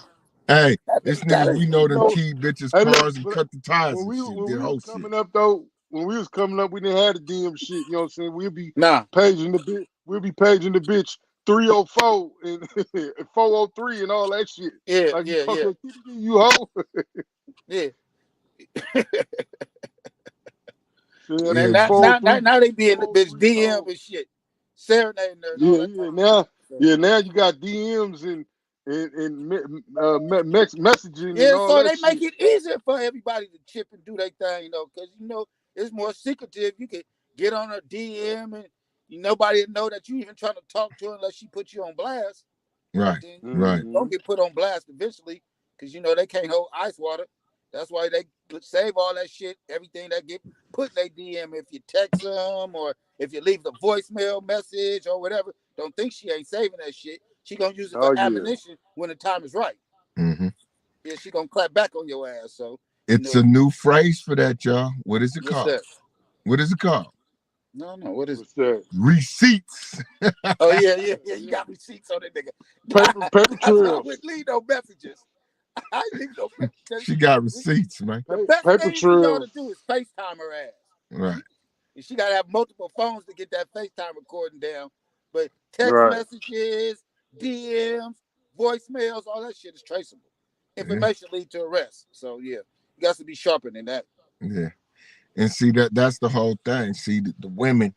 A: Hey, it's
C: That
A: niggas
C: ain't
A: we
C: me.
A: know them
B: no,
A: key bitches
B: hey, look,
A: cars and
B: but
A: cut the tires
B: when
A: and
B: we
A: shit.
B: when
A: Did
B: we was
A: whole shit.
B: coming up though, when we was coming up, we didn't have the DM shit. You know what I'm saying?
C: Nah.
B: We'll be paging the bitch 304 and 403 and all that shit.
C: Yeah,
B: Like you
C: yeah, yeah,
B: talking you hoe.
C: yeah.
B: Yeah,
C: Man,
A: Yeah,
B: that
C: now they be in the bitch
B: 403
C: DM
B: code.
C: and shit, serenading her and all
B: Yeah,
C: that type of shit. So,
B: now you got DMs and messaging and
C: yeah,
B: all
C: so
B: that
C: they make
B: shit.
C: it easier for everybody to chip and do their thing, because it's more secretive. You can get on a DM and nobody know that you even trying to talk to her unless she put you on blast.
A: right,
C: Then
A: right.
C: you don't get put on blast eventually because they can't hold ice water. That's why they save all that shit, everything that get put in their DM. If you text them or if you leave the voicemail message or whatever, don't think she ain't saving that shit. She gonna use it for
B: Oh yeah.
C: ammunition when the time is right.
A: Mm-hmm.
C: Yeah, she gonna clap back on your ass. So
A: It's a new phrase for that, y'all. What is it
C: what's
A: called?
C: that?
A: What is it called?
C: No, what is it?
B: What's that?
A: Receipts.
C: Oh yeah. You got receipts on that nigga.
B: Paper
C: That's why I
B: trails.
C: wouldn't leave no messages. I ain't leave no messages.
A: She got receipts, man.
C: The best
B: Paper
C: thing for y'all to
B: trails.
C: do is FaceTime her ass.
A: Right.
C: And she got to have multiple phones to get that FaceTime recording down. But text
B: Right.
C: messages, DMs, voicemails, all that shit is traceable.
A: Yeah.
C: Information lead to arrest. So yeah, you got to be sharper than that.
A: Yeah. And see that's the whole thing. See the women,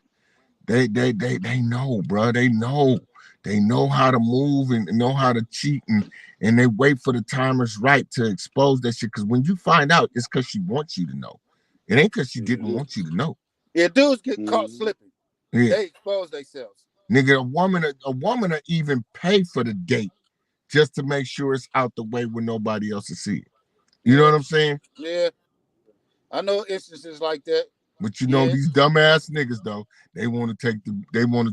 A: they know, bro. They know. They know how to move and know how to cheat, and they wait for the timers right to expose that shit. Because when you find out, it's because she wants you to know. It ain't because she didn't want you to know.
C: Yeah, dudes get caught slipping.
A: Yeah.
C: They expose themselves.
A: Nigga, a woman will even pay for the date just to make sure it's out the way where nobody else will see it. You know what I'm saying?
C: Yeah. I know instances like that.
A: But you know these dumbass niggas though, they want to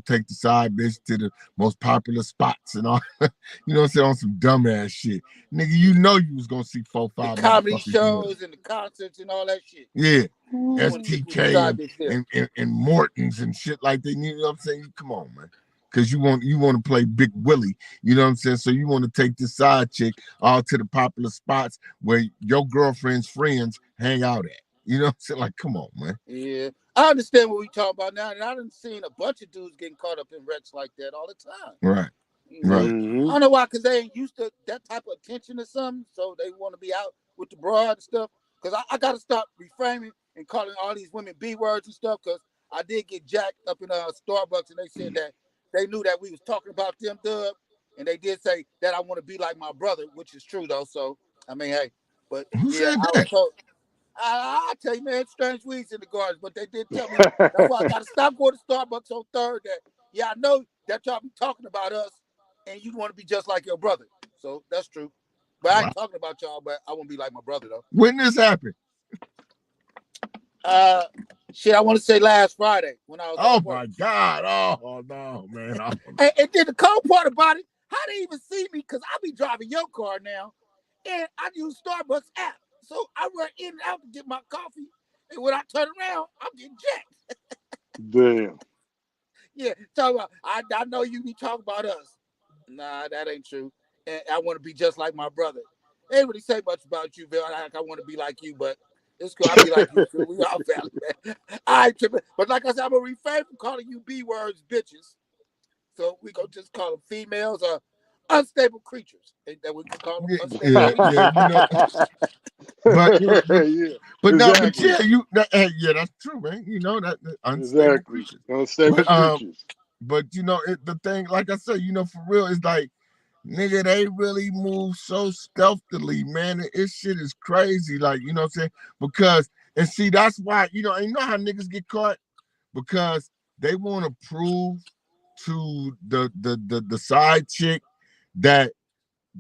A: take the side bitch to the most popular spots and all. You know what I'm saying, on some dumbass shit. Nigga, you know you was gonna see 4-5
C: the comedy shows and the concerts and all that shit.
A: Yeah. STK and Morton's and shit like that. You know what I'm saying? Come on, man. Because you want to play Big Willie, you know what I'm saying? So you want to take this side chick all to the popular spots where your girlfriend's friends hang out at. You know what I'm saying? Like, come on, man.
C: Yeah. I understand what we talk about now, and I done seen a bunch of dudes getting caught up in wrecks like that all the time.
A: Right.
C: You know? I don't know why, because they ain't used to that type of attention or something, so they want to be out with the broad and stuff. Because I got to stop reframing and calling all these women B words and stuff, because I did get jacked up in Starbucks, and they said that they knew that we was talking about them, Dub, and they did say that I want to be like my brother, which is true, though. So, I mean, hey, but
A: who said that?
C: I was told. I tell you, man, strange weeds in the gardens, but they did tell me that's why I got to stop going to Starbucks on Third. That I know that y'all be talking about us, and you want to be just like your brother. So that's true. But I ain't talking about y'all, but I want to be like my brother though.
A: When this happened?
C: Shit, I want to say last Friday when I was.
A: Oh my God! Oh no, man! Oh,
C: no. And then the cold part about it, how they even see me? Because I be driving your car now, and I use Starbucks app. So I run in and out to get my coffee, and when I turn around, I'm getting jacked.
B: Damn.
C: Yeah, talk about. I know you be talking about us. Nah, that ain't true. And I want to be just like my brother. They ain't really say much about you, Bill. I want to be like you, but it's cool. I be like you too. We all family, man. I tripping. But like I said, I'm gonna refrain from calling you B words, bitches. So we gonna just call them females or unstable creatures. That we can call them unstable creatures.
A: You know. But
B: exactly.
A: That's true, man. You know that unstable creatures.
B: Unstable creatures.
A: But you know, the thing, like I said, you know, for real, it's like, nigga, they really move so stealthily, man. This shit is crazy. Like, you know what I'm saying? Because, and see, that's why, you know how niggas get caught? Because they want to prove to the side chick that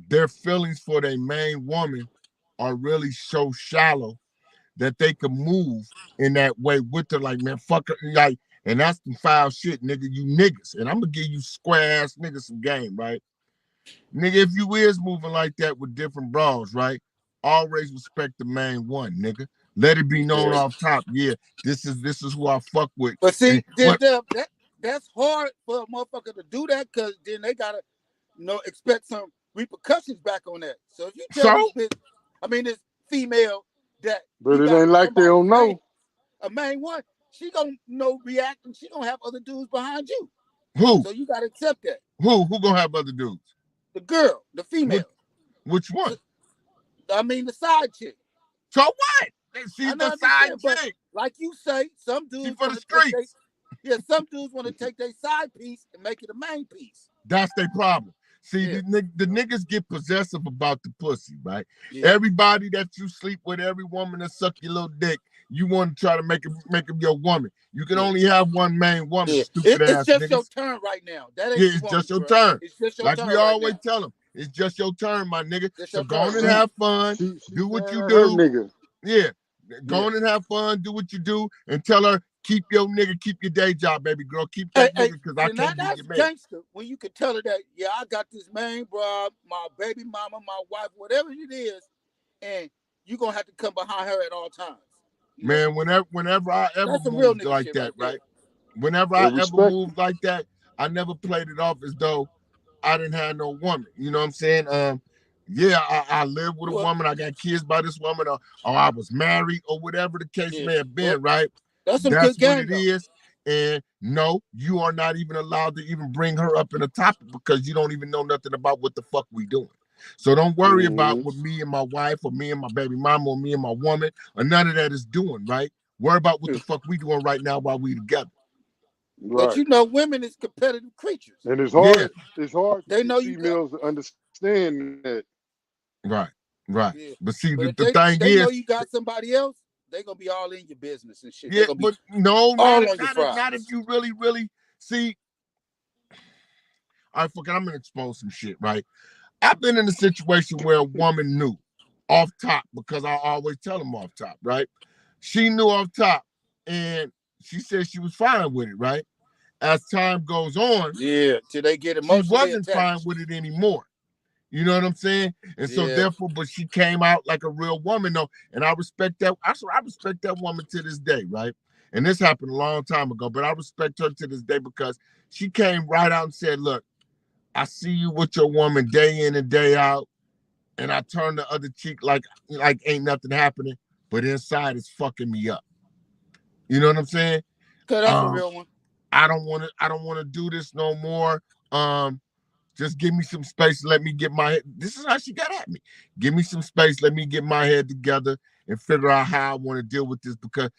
A: their feelings for their main woman are really so shallow that they can move in that way with her. Like, man, fuck her. Like, and that's some foul shit, nigga. You niggas. And I'm gonna give you square ass niggas some game, right? Nigga, if you is moving like that with different bras, right? Always respect the main one, nigga. Let it be known off top. Yeah, this is who I fuck with.
C: But see, that's hard for a motherfucker to do that, because then they gotta, expect some repercussions back on that. So if you tell this female that,
B: but it ain't like they don't know.
C: A main one, she gonna react, and she gonna have other dudes behind you.
A: Who?
C: So you gotta accept that.
A: Who gonna have other dudes?
C: The girl, the female.
A: Which one?
C: The side chick.
A: So what? She's the side chick.
C: Like you say, some dudes
A: for the streets.
C: Some dudes want to take their side piece and make it a main piece.
A: That's their problem. See, the niggas get possessive about the pussy, right?
C: Yeah.
A: Everybody that you sleep with, every woman that suck your little dick, you want to try to make them your woman. You can only have one main woman, stupid ass
C: It's just
A: niggas.
C: your turn right now. That ain't
A: it's just your turn.
C: It's just your
A: turn. Like we always
C: right
A: tell them, it's just your turn, my nigga. So go on and
B: she,
A: have fun. Do what you do.
B: Nigga.
A: Yeah. Go on and have fun. Do what you do. And tell her, keep your nigga, keep your day job, baby girl. Keep that nigga, because I can't be your man.
C: Gangster when you can tell her that, I got this main bro, my baby mama, my wife, whatever it is, and you're going to have to come behind her at all times.
A: Man, whenever I ever moved like that, right? Whenever I ever moved like that, I never played it off as though I didn't have no woman. You know what I'm saying? I live with a woman. I got kids by this woman, or I was married, or whatever the case may have been, right?
C: That's what
A: it is. And no, you are not even allowed to even bring her up in a topic, because you don't even know nothing about what the fuck we doing. So don't worry about what me and my wife, or me and my baby mama, or me and my woman, or none of that is doing, right? Worry about what the fuck we doing right now while we together.
C: But
B: Right.
C: you know, women is competitive creatures.
B: And it's
A: Yeah,
B: hard. It's hard to
C: They
B: get
C: know you got
B: females to understand that.
A: right, right.
C: yeah.
A: But see,
C: But
A: the,
C: if
A: the thing
C: they know
A: is,
C: you got somebody else, they gonna be all in your business and shit. They
A: yeah,
C: gonna be
A: but no, not
C: all on your
A: not if
C: fries.
A: you really, really see. I forget. I'm gonna expose some shit, right? I've been in a situation where a woman knew off top because I always tell them off top, right? She knew off top, and she said she was fine with it, right? As time goes on,
C: Yeah, till they get
A: she
C: emotionally
A: wasn't fine
C: attached.
A: with it anymore. You know what I'm saying? And so
C: Yeah.
A: therefore, but she came out like a real woman, though. And I respect that. I respect that woman to this day, right? And this happened a long time ago, but I respect her to this day because she came right out and said, look, I see you with your woman day in and day out, and I turn the other cheek like ain't nothing happening, but inside it's fucking me up. You know what I'm saying?
C: Cause that's a
A: Um,
C: real one.
A: I don't want to do this no more. Um, just give me some space. Let me get my head. This is how she got at me. Give me some space. Let me get my head together and figure out how I want to deal with this because,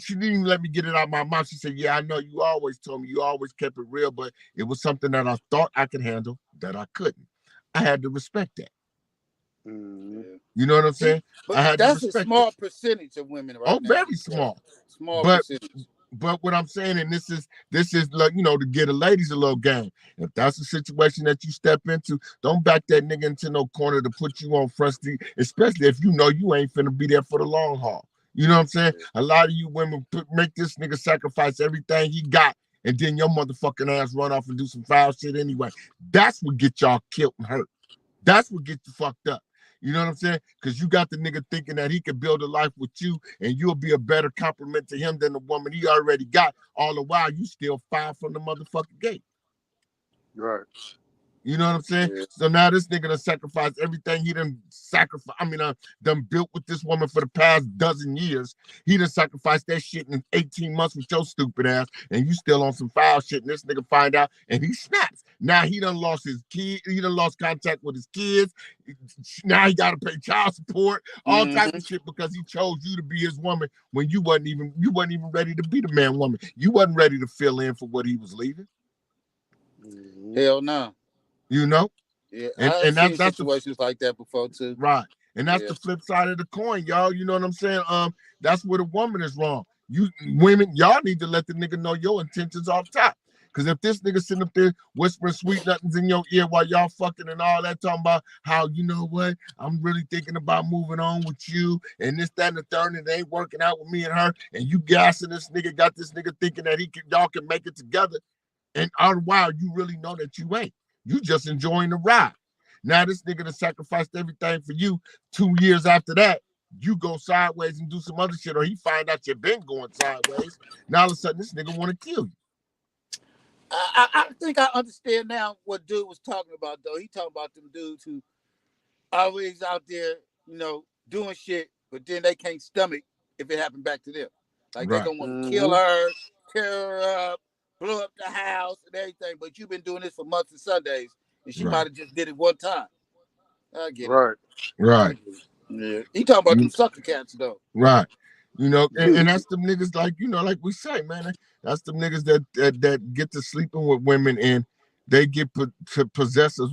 A: she didn't even let me get it out of my mouth. She said, yeah, I know you always told me you always kept it real, but it was something that I thought I could handle that I couldn't. I had to respect that.
B: Mm-hmm.
C: Yeah.
A: You know what I'm
C: See,
A: saying?
C: but
A: I had to
C: that's a
A: respect it.
C: small percentage of women
A: Oh,
C: right now.
A: very small.
C: Small
A: But
C: percentage.
A: But what I'm saying, and this is like, to get the ladies a little game. If that's the situation that you step into, don't back that nigga into no corner to put you on front street, especially if you know you ain't finna be there for the long haul. You know what I'm saying? A lot of you women make this nigga sacrifice everything he got, and then your motherfucking ass run off and do some foul shit anyway. That's what get y'all killed and hurt. That's what gets you fucked up. You know what I'm saying? Because you got the nigga thinking that he could build a life with you and you'll be a better compliment to him than the woman he already got. All the while, you still far from the motherfucking gate.
B: Right.
A: You know what I'm saying?
C: Yeah.
A: So now this nigga done sacrificed everything he done sacrifice. Done built with this woman for the past dozen years. He done sacrificed that shit in 18 months with your stupid ass, and you still on some foul shit. And this nigga find out, and he snaps. Now he done lost his kid. He done lost contact with his kids. Now he got to pay child support, all type
C: Mm-hmm.
A: of shit because he chose you to be his woman when you wasn't even ready to be the man woman. You wasn't ready to fill in for what he was leaving.
B: Mm-hmm.
C: Hell no.
A: You know.
C: Yeah,
A: And
C: I've
A: and that's
C: seen
A: that's the
C: situations like that before too.
A: right. And that's
C: Yeah.
A: the flip side of the coin, y'all. You know what I'm saying? That's where the woman is wrong. You women, y'all need to let the nigga know your intentions off top. Cause if this nigga sitting up there whispering sweet nothings in your ear while y'all fucking and all that, talking about how you know what, I'm really thinking about moving on with you and this, that, and the third, and it ain't working out with me and her, and you gassing this nigga, got this nigga thinking that y'all can make it together, and all the while you really know that you ain't. You just enjoying the ride. Now this nigga that sacrificed everything for you 2 years after that, you go sideways and do some other shit, or he find out you been going sideways. Now all of a sudden this nigga want to kill you.
C: I think I understand now what dude was talking about though. He talking about them dudes who always out there, doing shit, but then they can't stomach if it happened back to them. Like they
A: Right.
C: gonna want to kill
B: Mm-hmm.
C: her, tear her up, blow up the house and everything. But you've been doing this for months and Sundays, and she
A: Right.
C: might have just did it one time. I get it.
B: Right.
C: I
A: Right.
C: get it. Yeah. He talking about them sucker cats though.
A: Right. And that's them niggas like we say, man. That's them niggas that get to sleeping with women and they get possessive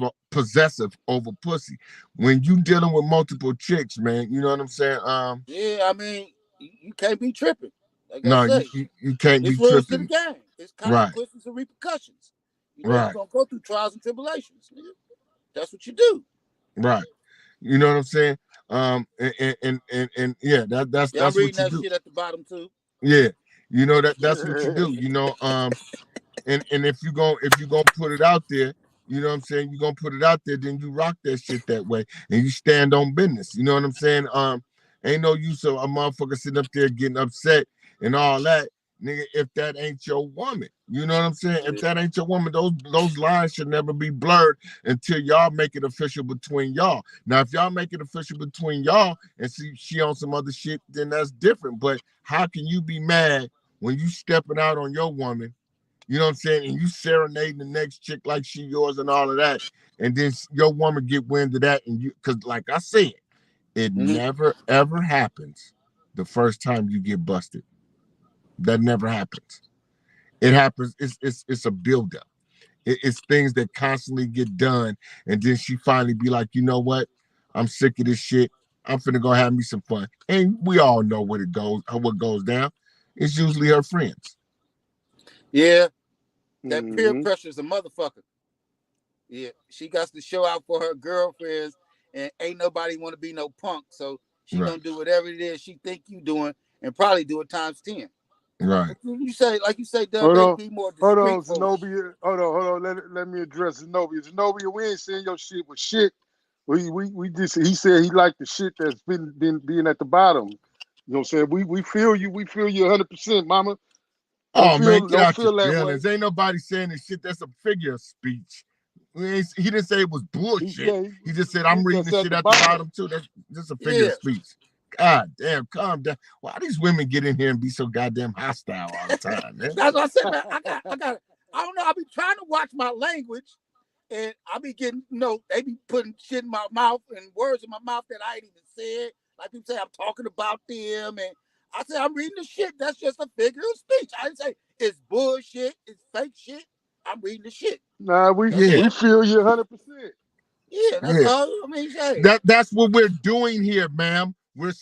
A: over pussy. When you dealing with multiple chicks, man, you know what I'm saying?
C: Yeah, I mean, you can't be tripping. Like I
A: No, you
C: say,
A: you, you can't
C: it's
A: be
C: rules to the
A: tripping.
C: game. It's
A: Right,
C: consequences and repercussions. You're
A: right,
C: gonna go through trials and tribulations, nigga. That's what you do.
A: right. You know what I'm saying? And yeah, that's
C: Yeah, I'm
A: that's
C: reading
A: what you
C: that
A: do.
C: shit at the bottom too.
A: Yeah, that's what you do. And if you gonna put it out there, you know what I'm saying, you're gonna put it out there, then you rock that shit that way and you stand on business. You know what I'm saying? Ain't no use of a motherfucker sitting up there getting upset and all that, nigga, if that ain't your woman. You know what I'm saying? If
C: Yeah.
A: that ain't your woman, those lines should never be blurred until y'all make it official between y'all. Now, if y'all make it official between y'all and see she on some other shit, then that's different. But how can you be mad when you stepping out on your woman, you know what I'm saying? And you serenading the next chick like she yours and all of that. And then your woman get wind of that. And because like I said, it
C: Mm-hmm.
A: never, ever happens the first time you get busted. That never happens. It happens. It's a buildup. It's things that constantly get done, and then she finally be like, you know what? I'm sick of this shit. I'm finna go have me some fun. And we all know what goes down. It's usually her friends.
C: Yeah, that peer
B: Mm-hmm.
C: pressure is a motherfucker. Yeah, she got to show out for her girlfriends, and ain't nobody want to be no punk. So she
A: Right.
C: gonna do whatever it is she think you doing, and probably do it times 10.
A: Right.
C: You say, like you say, Dub,
B: Hold
C: they
B: on.
C: be more
B: Hold on,
C: discreet folks.
B: Zenobia. Hold on. Let me address Zenobia. Zenobia, we ain't saying your shit was shit. We just he said he liked the shit that's been being at the bottom. You know what I'm saying? We feel you. We feel you 100%, mama.
A: Oh man, get
B: Don't
A: out your
B: feel that way.
A: feelings. Ain't nobody saying this shit. That's a figure of speech. He didn't say it was bullshit. He just said I'm reading
B: That's
A: the
B: at
A: shit
B: the
A: at the
B: bottom.
A: bottom too. That's just a figure of
C: Yeah,
A: speech. God damn, calm down. Why these women get in here and be so goddamn hostile all the time, man?
C: that's what I said, man. I don't know. I be trying to watch my language, and I be getting, they be putting shit in my mouth and words in my mouth that I ain't even said. Like people say, I'm talking about them, and I say I'm reading the shit. That's just a figure of speech. I didn't say it's bullshit, it's fake shit. I'm reading the shit.
B: Nah,
C: That's
A: Yeah,
B: we
C: all.
B: feel you 100%.
C: Yeah, that's
A: yeah.
C: all. I mean, hey.
A: That's what we're doing here, ma'am. We're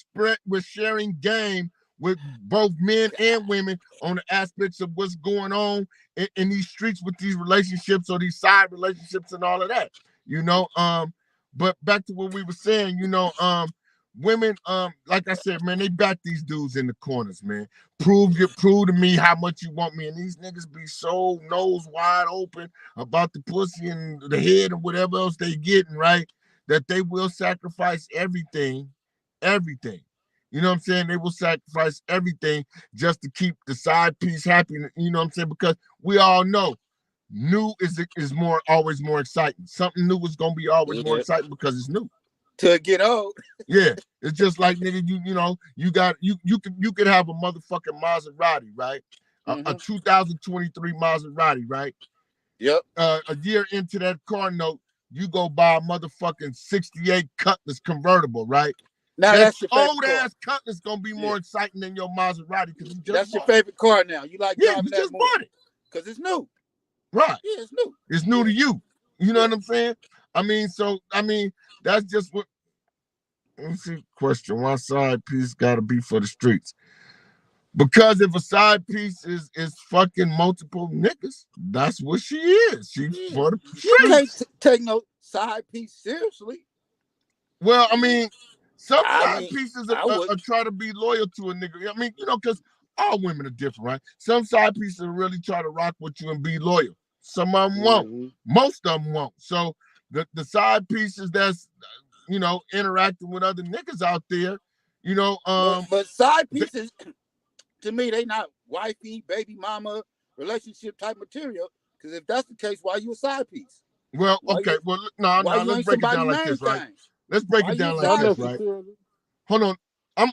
A: sharing game with both men and women on the aspects of what's going on in these streets with these relationships or these side relationships and all of that. You know, but back to what we were saying, women, like I said, man, they back these dudes in the corners, man. Prove to me how much you want me. And these niggas be so nose wide open about the pussy and the head and whatever else they getting, right? That they will sacrifice everything. You know what I'm saying? They will sacrifice everything just to keep the side piece happy. You know what I'm saying? Because we all know new is always more exciting. Something new is gonna be always more
C: Yeah.
A: exciting because it's new.
C: To get old.
A: Yeah, it's just like nigga, you could have a motherfucking Maserati, right? A 2023 Maserati, right?
C: Yep.
A: A year into that car note, you go buy a motherfucking 68 Cutlass convertible, right?
C: Now
A: That
C: that's your favorite
A: old
C: car.
A: ass Cutlass gonna be
C: Yeah.
A: more exciting than your Maserati because you just
C: That's your
A: bought it.
C: favorite car now. You like
A: Yeah, you
C: driving that
A: just
C: more
A: bought it.
C: because it's new.
A: Right.
C: Yeah, it's new.
A: It's new
C: Yeah.
A: to you. You know
C: Yeah.
A: what I'm saying? That's just what. Let me see. Question: why side piece gotta be for the streets? Because if a side piece is fucking multiple niggas, that's what she is. She's
C: Yeah.
A: for the
C: You can't
A: streets.
C: take no side piece seriously.
A: Well, I mean, some
C: I
A: side
C: mean,
A: pieces
C: I
A: are
C: wouldn't.
A: try to be loyal to a nigga. I mean, because all women are different, right? Some side pieces really try to rock with you and be loyal. Some of them won't.
B: Mm-hmm.
A: Most of them won't. So the side pieces that's interacting with other niggas out there,
C: But side
A: they,
C: pieces, to me, they not wifey, baby mama, relationship type material. Because if that's the case, why you a side piece?
A: well,
C: Why
A: okay,
C: you
A: well, no,
C: why you
A: let's
C: ain't
A: break it
C: somebody
A: down like
C: main
A: this, right?
C: thing?
A: Let's break
C: Why
A: it
C: you a
A: down like
B: Not
C: side
A: this,
C: piece?
A: right?
B: necessarily.
A: Hold on. I'm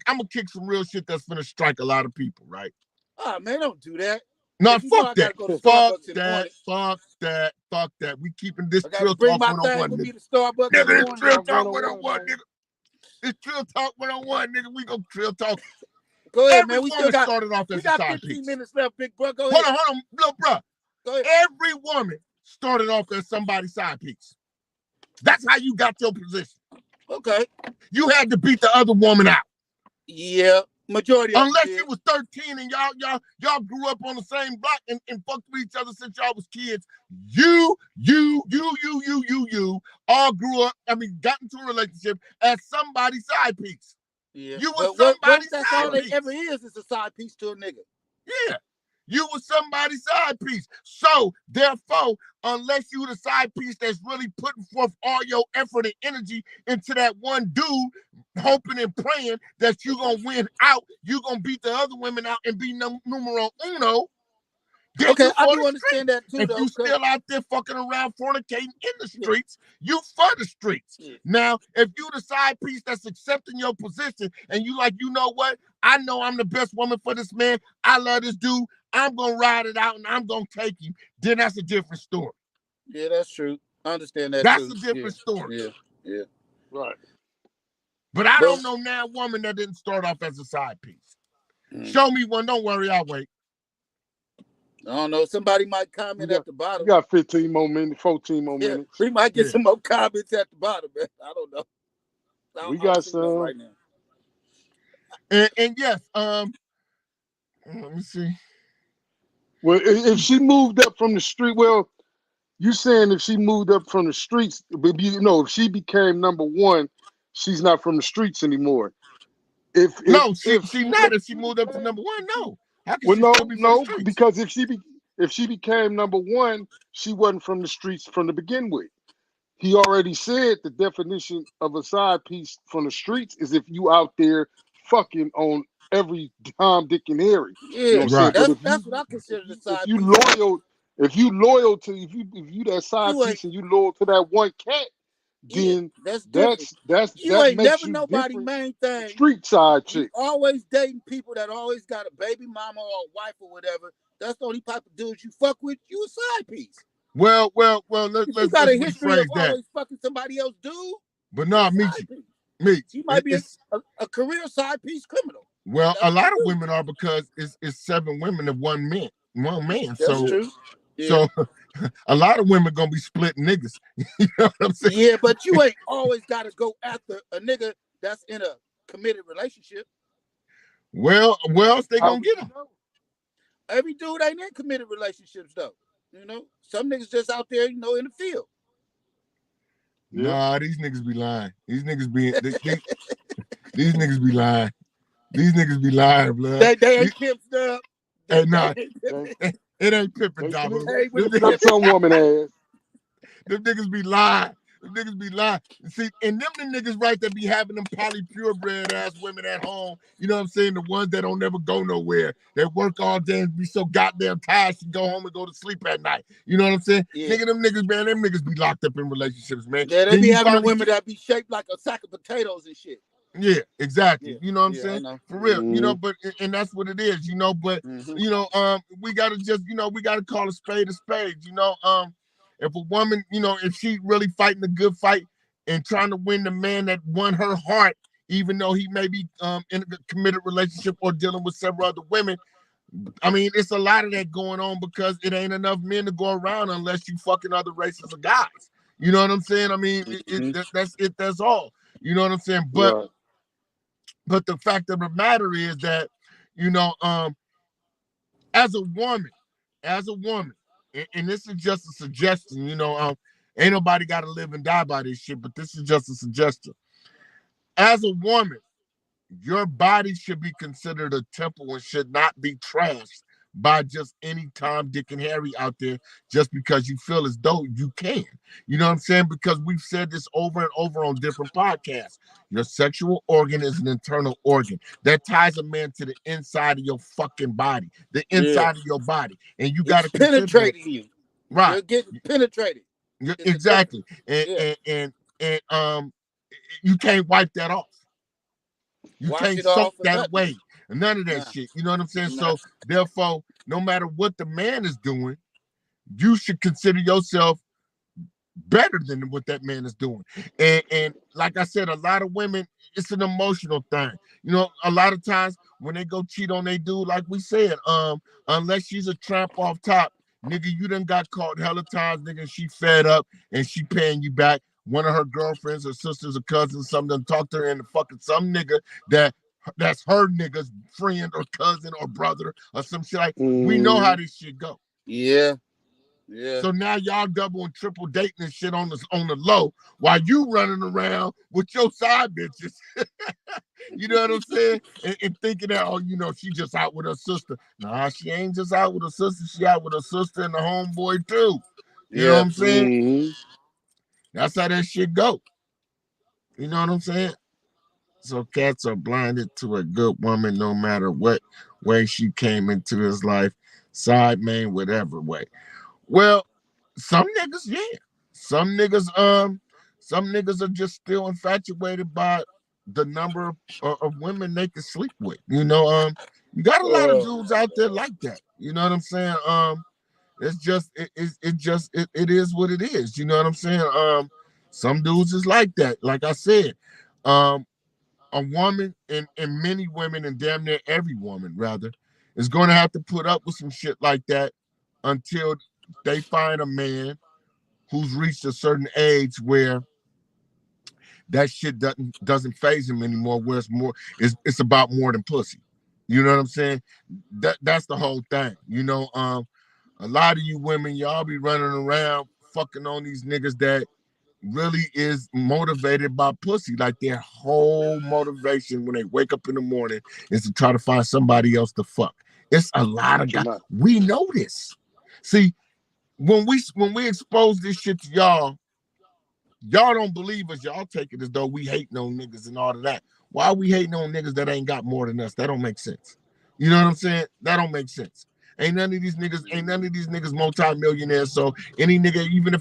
A: gonna kick some real shit that's gonna strike a lot of people, right?
C: Ah, man, don't do that.
A: No,
C: Because you know
A: fuck
C: I got
A: that.
C: to go to
A: Fuck
C: Starbucks in the
A: that.
C: morning.
A: Fuck that. Fuck that. We keeping this
C: I got to
A: Trill
C: bring
A: Talk
C: my thing
A: 101,
C: with
A: nigga.
C: me to Starbucks in the
A: Nigga, it's
C: morning.
A: Trill
B: Talk
A: Talk
B: 101,
A: 101,
B: man.
A: nigga. It's Trill Talk 101, nigga. We gonna Trill Talk.
C: Go ahead,
A: Every
C: man.
A: woman started off
C: We
A: as a
C: got
A: side
C: 15
A: piece.
C: minutes left, big bro. Go
A: Hold
C: ahead.
A: on, little bro.
C: Go ahead.
A: Every woman started off as somebody's side piece. That's how you got your position.
C: Okay.
A: You had to beat the other woman out.
C: Yeah. Majority of them
A: Unless
C: did.
A: you was 13 and y'all grew up on the same block and fucked with each other since y'all was kids. You all grew up, got into a relationship as somebody's side piece.
C: Yeah.
A: You was
C: But what if
A: somebody's
C: that's all
A: side
C: they
A: piece.
C: ever is a side piece to a nigga?
A: Yeah. You was somebody's side piece. So, therefore, unless you the side piece that's really putting forth all your effort and energy into that one dude, hoping and praying that you're going to win out, you're going to beat the other women out and be numero uno, then
C: Okay,
A: you
C: I
A: for
C: do
A: the
C: understand
A: streets.
C: that too,
A: If
C: though.
A: you still out there fucking around fornicating in the
C: Yeah.
A: streets, you for the streets.
C: Yeah.
A: Now, if you the side piece that's accepting your position and you like, you know what? I know I'm the best woman for this man. I love this dude. I'm going to ride it out and I'm going to take him. Then that's a different story.
C: Yeah, that's true. I understand that
A: That's
C: too.
A: a different story.
C: Yeah.
B: Right.
A: But I
C: But
A: don't know now a woman that didn't start off as a side piece.
C: mm.
A: Show me one. Don't worry, I'll wait.
C: I don't know. Somebody might
B: We
C: comment
B: got
C: at the
B: we
C: bottom.
B: got 15 more minutes, 14 more
C: Yeah,
B: minutes.
C: we might get
A: Yeah.
C: some more comments at the bottom, man. I don't know.
B: We
C: I don't
B: got
C: see none
B: some.
C: right now.
A: And yes, let me see.
B: Well, if she moved up from the street, well, you saying if she moved up from the streets, but if she became number one, she's not from the streets anymore. If
A: No,
B: if
A: she not. If she moved up to number one, no. How can
B: well,
A: she still
B: no,
A: be from the
B: no,
A: streets?
B: because if she became number one, she wasn't from the streets from the begin with. He already said the definition of a side piece from the streets is if you out there fucking on every Tom, Dick, and Harry. You know
C: Yeah,
B: what I'm saying?
A: Right.
B: But
C: that's what I consider the
B: if
C: side
B: you
C: piece.
B: loyal, if you that side
C: You ain't
B: piece and you loyal to that one cat,
C: yeah,
B: then
C: that's different. You
B: that
C: ain't
B: makes
C: never
B: you
C: nobody
B: different
C: main
B: from
C: thing.
B: street side
C: You
B: chicks.
C: always dating people that always got a baby mama or a wife or whatever. That's the only type of dudes you fuck with. You a side piece.
A: Well.
C: If you got
A: Let's
C: a history of
A: rephrase that.
C: always fucking somebody else dude,
A: But
C: you
A: no,
C: a side
A: Michi,
C: piece.
A: Meech,
C: She might be
A: it's
C: a career side piece criminal.
A: well,
C: That's
A: a
C: what
A: lot of
C: you
A: women are because it's 7 women and one
C: do.
A: man.
C: That's
A: So
B: Yeah,
C: true. Yeah.
A: so a lot of women gonna be splitting niggas. You know what I'm saying?
C: Yeah, but you ain't always got to go after a nigga that's in a committed relationship.
A: Well, where else they
B: how
A: gonna
B: would
A: get
B: you
A: them?
B: know?
C: Every dude ain't in committed relationships though. Some niggas just out there, in the field.
B: Yeah,
A: Nah, these niggas be lying. These niggas be lying. These niggas be lying, blood.
C: They ain't pimps up.
A: Hey,
C: They
A: nah,
C: ain't
B: they
C: pimping.
A: it ain't pimping,
B: they
A: Dabo.
C: They
B: flipping,
C: ain't with
B: they
C: the
A: Them,
B: flipping
C: pimping.
B: some woman ass.
A: them niggas be lying. Them niggas be lying. See, and them the niggas right that be having them poly purebred ass women at home. You know what I'm saying? The ones that don't never go nowhere. That work all day and be so goddamn tired she go home and go to sleep at night. You know what I'm saying?
C: Yeah.
A: Nigga, them niggas be locked up in relationships, man.
C: Yeah, they
A: Then
C: be
A: you
C: having the
A: finally
C: women that be shaped like a sack of potatoes and shit.
A: yeah, exactly.
C: Yeah.
A: You know what I'm
C: Yeah, I
A: saying?
C: know.
A: For real.
B: Mm-hmm.
A: But and that's what it is, but
C: Mm-hmm.
A: we gotta just, we gotta call a spade a spade, if a woman, if she really fighting a good fight and trying to win the man that won her heart, even though he may be in a committed relationship or dealing with several other women. I mean, it's a lot of that going on because it ain't enough men to go around unless you fucking other races of guys. You know what I'm saying? I mean,
C: Mm-hmm.
A: that's it, that's all. You know what I'm saying?
B: Right.
A: But the fact of the matter is that, you know, as a woman, as a woman, and this is just a suggestion, ain't nobody got to live and die by this shit, but this is just a suggestion. As a woman, your body should be considered a temple and should not be trashed by just any Tom, Dick, and Harry out there just because you feel as though you can. You know what I'm saying? Because we've said this over and over on different podcasts. Your sexual organ is an internal organ that ties a man to the inside of your fucking body, the
C: Yeah.
A: inside of your body. And you got
C: It's
A: to consider that.
C: penetrating you.
A: Right.
C: You're getting penetrated. It's a difference.
A: Exactly. And,
C: Yeah.
A: you can't wipe that off. You
C: Wash
A: can't
C: it
A: soak
C: off or
A: that
C: nothing.
A: away. None of that
C: Nah.
A: shit. You know what I'm saying?
C: Nah.
A: So therefore, no matter what the man is doing, you should consider yourself better than what that man is doing. And like I said, a lot of women, it's an emotional thing. A lot of times when they go cheat on they dude, like we said, unless she's a tramp off top, nigga, you done got caught hella times, nigga, she fed up and she paying you back. One of her girlfriends or sisters or cousins, some of them talked to her into fucking some nigga that's her nigga's friend or cousin or brother or some shit like. We know how
B: Mm-hmm.
A: this shit go.
C: Yeah. Yeah.
A: So now y'all double and triple dating and shit on the low while you running around with your side bitches. You know what I'm saying? And thinking that, she just out with her sister. Nah, she ain't just out with her sister. She out with her sister and the homeboy too. You know what
C: Yeah.
A: I'm saying?
B: Mm-hmm.
A: That's how that shit go. You know what I'm saying? So cats are blinded to a good woman no matter what way she came into his life, side main, whatever way. Well, some niggas, yeah. Some niggas, some niggas are just still infatuated by the number of women they can sleep with. You got a lot of dudes out there like that. You know what I'm saying? It's just it is what it is. You know what I'm saying? Some dudes is like that. Like I said, um, a woman and many women and damn near every woman rather is going to have to put up with some shit like that until they find a man who's reached a certain age where that shit doesn't phase him anymore. Where it's about more than pussy. You know what I'm saying? That's the whole thing. A lot of you women, y'all be running around fucking on these niggas that really is motivated by pussy. Like their whole motivation when they wake up in the morning is to try to find somebody else to fuck. It's a lot of guys. We know this. See, when we expose this shit to y'all don't believe us. Y'all take it as though we hating on niggas and all of that. Why are we hating on niggas that ain't got more than us? That don't make sense. You know what I'm saying? That don't make sense. Ain't none of these niggas multi-millionaires. So any nigga, even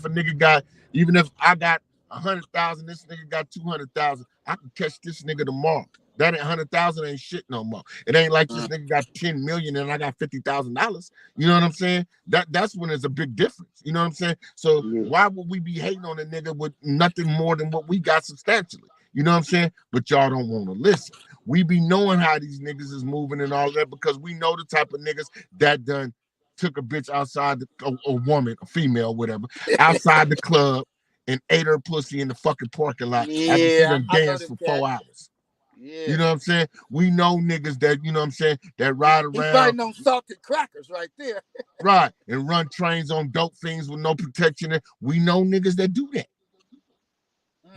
A: if I got 100,000, this nigga got 200,000, I can catch this nigga tomorrow. That 100,000 ain't shit no more. It ain't like this nigga got 10 million and I got $50,000. You know what I'm saying? That's when there's a big difference. You know what I'm saying? So why would we be hating on a nigga with nothing more than what we got substantially? You know what I'm saying? But y'all don't want to listen. We be knowing how these niggas is moving and all that because we know the type of niggas that done took a bitch outside, a woman, a female, whatever, outside the club and ate her pussy in the fucking parking lot after she done danced for 4 hours. Yeah. You know what I'm saying? We know niggas that, you know what I'm saying, that ride around.
C: He's biting on salted crackers right there.
A: Right. And run trains on dope things with no protection. We know niggas that do that.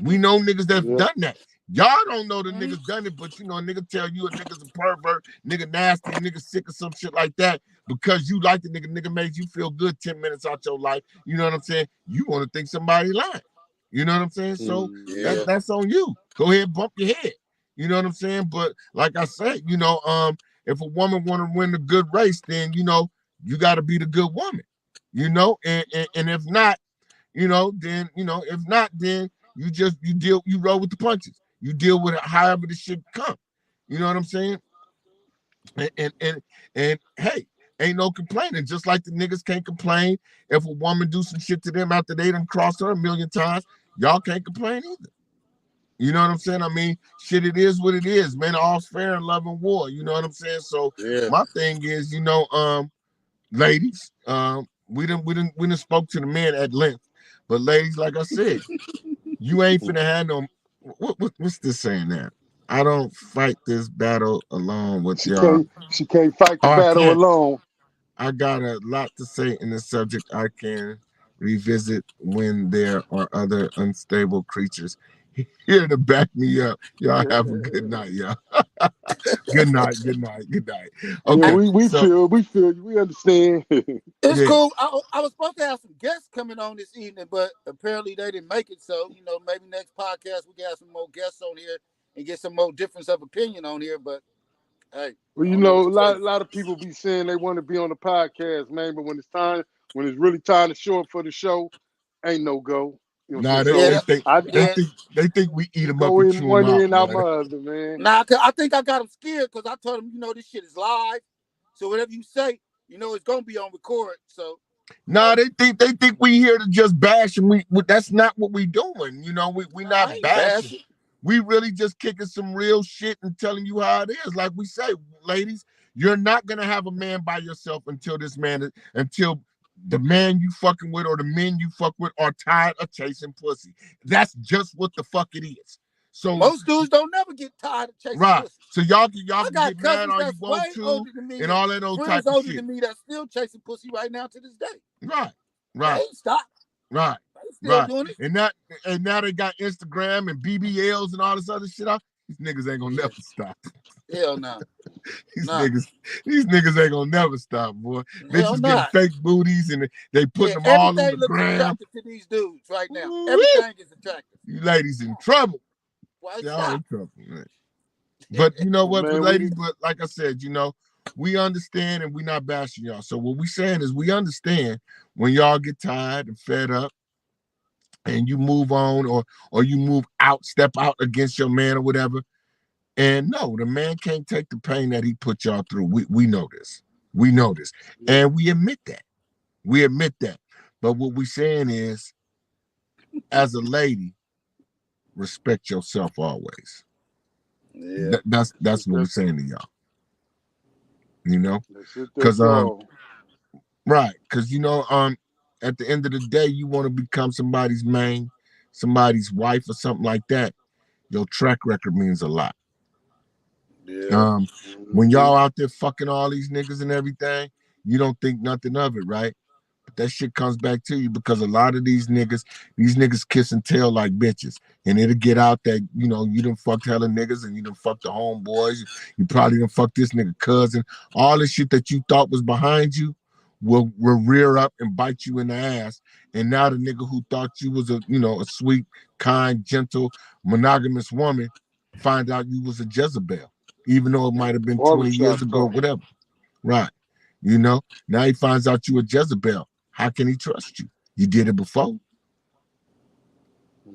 A: We know niggas that have done that. Y'all don't know the niggas done it, but a nigga tell you a nigga's a pervert, nigga nasty, nigga sick or some shit like that because you like the nigga made you feel good 10 minutes out your life. You know what I'm saying? You want to think somebody lying. You know what I'm saying? So that's on you. Go ahead and bump your head. You know what I'm saying? But like I said, if a woman want to win a good race, then, you got to be the good woman, and if not, then, if not, then you roll with the punches. You deal with it however the shit come. You know what I'm saying? And hey, ain't no complaining. Just like the niggas can't complain if a woman do some shit to them after they done crossed her a million times. Y'all can't complain either. You know what I'm saying? I mean, shit, it is what it is, man. All's fair in love and war. You know what I'm saying? So my thing is, ladies, we done spoke to the men at length, but ladies, like I said, you ain't finna have no. What's this saying now? I don't fight this battle alone with y'all.
B: She can't fight the battle alone.
A: I got a lot to say in this subject. I can revisit when there are other unstable creatures here to back me up. Y'all have a good night, y'all. Good night.
B: Okay, we feel you. We understand.
C: It's cool. I was supposed to have some guests coming on this evening, but apparently they didn't make it. So, maybe next podcast we can have some more guests on here and get some more difference of opinion on here. But hey,
B: well, a lot of people be saying they want to be on the podcast, man, but when it's really time to show up for the show, ain't no go.
A: Nah, they think we eat them up and chew them out.
B: In out my other, man.
C: Nah, I think I got them scared because I told them, this shit is live. So whatever you say, it's gonna be on record. So
A: nah, they think we here to just bash, and that's not what we doing. We not bashing. We really just kicking some real shit and telling you how it is. Like we say, ladies, you're not gonna have a man by yourself until the man you fucking with or the men you fuck with are tired of chasing pussy. That's just what the fuck it is. So
C: most dudes don't never get tired of chasing pussy.
A: So y'all can get mad all you want to and all that old type of shit.
C: Older than me that's still chasing pussy right now to this day.
A: Right.
C: They ain't stopped.
A: Right.
C: Still doing it.
A: And now they got Instagram and BBLs and all this other shit out. These niggas ain't gonna never stop.
C: Hell no.
A: These niggas ain't gonna never stop, boy. Bitches getting fake booties and they putting them all on the gram.
C: Attractive to these dudes right now. Everything is attractive.
A: You ladies in trouble. Y'all in trouble, man. But you know what, ladies? But like I said, we understand and we not bashing y'all. So what we saying is we understand when y'all get tired and fed up and you move on or you move out, step out against your man or whatever. And no, the man can't take the pain that he put y'all through. We know this. We know this. And we admit that. But what we saying is, as a lady, respect yourself always.
C: Yeah.
A: That's what we're saying to y'all. Because Right. Because at the end of the day, you want to become somebody's main, somebody's wife or something like that. Your track record means a lot.
C: Yeah.
A: Um, when y'all out there fucking all these niggas and everything, you don't think nothing of it, right? But that shit comes back to you because a lot of these niggas kiss and tell like bitches. And it'll get out that, you done fucked hella niggas and you done fucked the homeboys. You probably done fucked this nigga cousin. All the shit that you thought was behind you will rear up and bite you in the ass. And now the nigga who thought you was a sweet, kind, gentle, monogamous woman find out you was a Jezebel, even though it might have been 20 years
B: Barbershop
A: ago,
B: talk.
A: whatever. Right. Now he finds out you a Jezebel. How can he trust you? You did it before.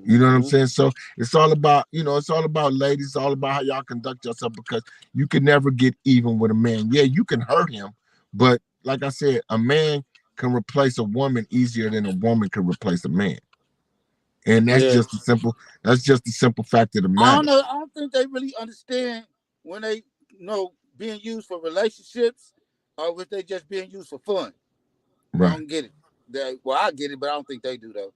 A: You know what I'm saying? So it's all about, ladies, it's all about how y'all conduct yourself because you can never get even with a man. Yeah, you can hurt him, but like I said, a man can replace a woman easier than a woman can replace a man. And that's
C: Yeah.
A: just the simple fact of the
C: I don't
A: matter.
C: know. I don't think they really understand when they being used for relationships or if they just being used for fun. I
A: Right.
C: don't get it. Well, I get it, but I don't think they do though.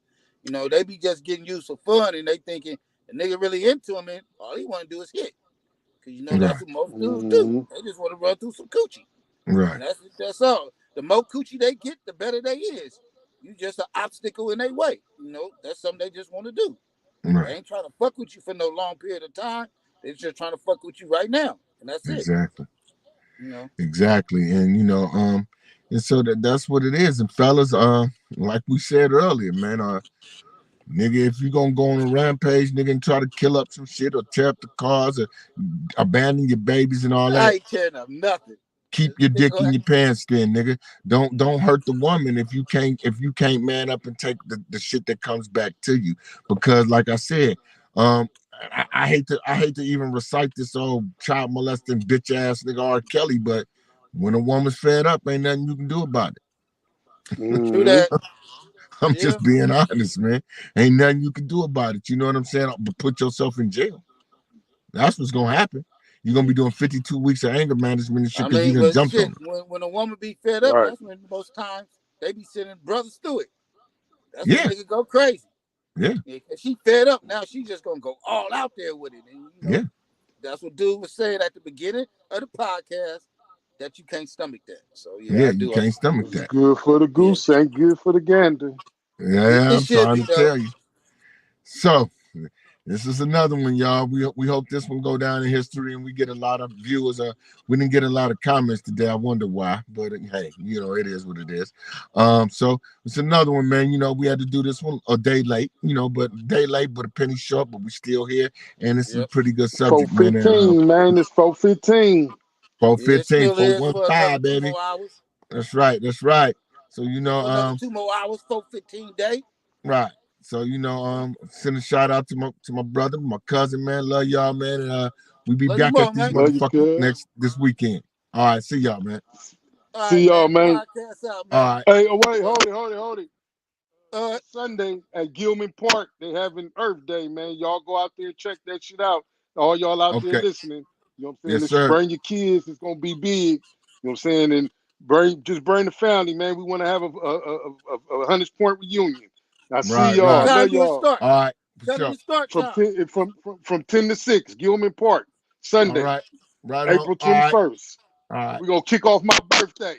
C: They be just getting used for fun and they thinking the nigga really into him and all he want to do is hit. Cause that's
A: Right.
C: what most dudes do. They just want to run through some coochie.
A: Right.
C: And that's all. The more coochie they get, the better they is. You just an obstacle in their way. That's something they just want to do. They
A: Right.
C: ain't trying to fuck with you for no long period of time. They're just trying to fuck with you right now. And that's it.
A: Exactly.
C: You know.
A: Exactly. And so that's what it is. And fellas, like we said earlier, man, nigga, if you gonna go on a rampage, nigga, and try to kill up some shit or tear up the cars or abandon your babies and all
C: I
A: that,
C: ain't tearing up nothing.
A: keep your
C: Nigga
A: dick
C: gonna
A: in your pants then, nigga. Don't hurt the woman if you can't man up and take the shit that comes back to you. Because like I said, I hate to even recite this old child molesting bitch ass nigga R. Kelly, but when a woman's fed up, ain't nothing you can do about it.
C: true that.
A: I'm
C: Yeah.
A: just being honest, man. Ain't nothing you can do about it. You know what I'm saying? But put yourself in jail. That's what's gonna happen. You're gonna be doing 52 weeks of anger management and shit
C: I
A: because you
C: mean,
A: done
C: but
A: jumped on
C: shit,
A: her.
C: when a woman be fed up,
B: Right.
C: that's when most times they be sending brothers through it. That's when
A: Yeah,
C: nigga go crazy.
A: yeah,
C: Yeah, 'cause she fed up. Now she just gonna go all out there with it. And
A: yeah,
C: that's what dude was saying at the beginning of the podcast that you can't stomach that. So yeah,
A: yeah.
C: I
A: You
C: do
A: can't
C: understand.
A: stomach
B: What's
A: that.
B: good for the
C: Yeah.
B: goose ain't good for the gander.
A: Yeah,
C: It
A: I'm
C: should
A: trying
C: be
A: to
C: though.
A: tell you. So this is another one, y'all. We hope this one go down in history and we get a lot of viewers. We didn't get a lot of comments today. I wonder why, but hey, it is what it is. So it's another one, man. We had to do this one a day late, but a day late, but a penny short, but we still here, and this is a
C: Yep.
A: pretty good subject, man. And
B: 415, man. It's 415.
C: It
A: 415,
C: still is for another
A: 415,
C: two
A: baby.
C: more hours.
A: That's right. That's right. So
C: For another 2 more hours, 4:15 day.
A: right. So send a shout out to my brother, my cousin, man. Love y'all, man. And we be
C: Love you
A: back at
C: more,
A: these
C: man.
B: Love you,
A: motherfuckers
B: cuz.
A: this weekend. All right, see y'all, man.
C: All
B: See
C: right,
B: y'all,
C: man.
B: man.
C: Podcast out,
A: All
C: man.
A: right.
B: Hey, oh, wait,
C: Uh,
B: hold it.
C: uh,
B: This Sunday at Gilman Park, they having Earth Day, man. Y'all go out there and check that shit out. All y'all out there
A: Okay.
B: listening. You know what I'm saying?
A: Yes,
B: Let's
A: sir.
B: bring your kids. It's gonna be big. You know what I'm saying? And bring the family, man. We want to have a Hunters Point reunion. I see
A: Right,
B: y'all.
C: what
B: I
A: right.
C: time
B: love
C: do it
B: y'all.
C: start?
A: All right, for
C: Tell them
A: sure.
C: the start
B: From
C: time.
B: 10 from 10 to 6, Gilman Park,
A: All
B: Sunday,
A: right. Right on.
B: April
A: All right.
B: 21st.
A: All right.
B: We're gonna kick off my birthday.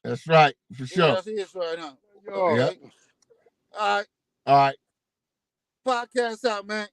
A: That's right. For
C: Yeah,
A: sure.
C: that's it right now.
B: Y'all.
A: Yep.
C: Okay. All right.
A: All right.
C: Podcast out, man.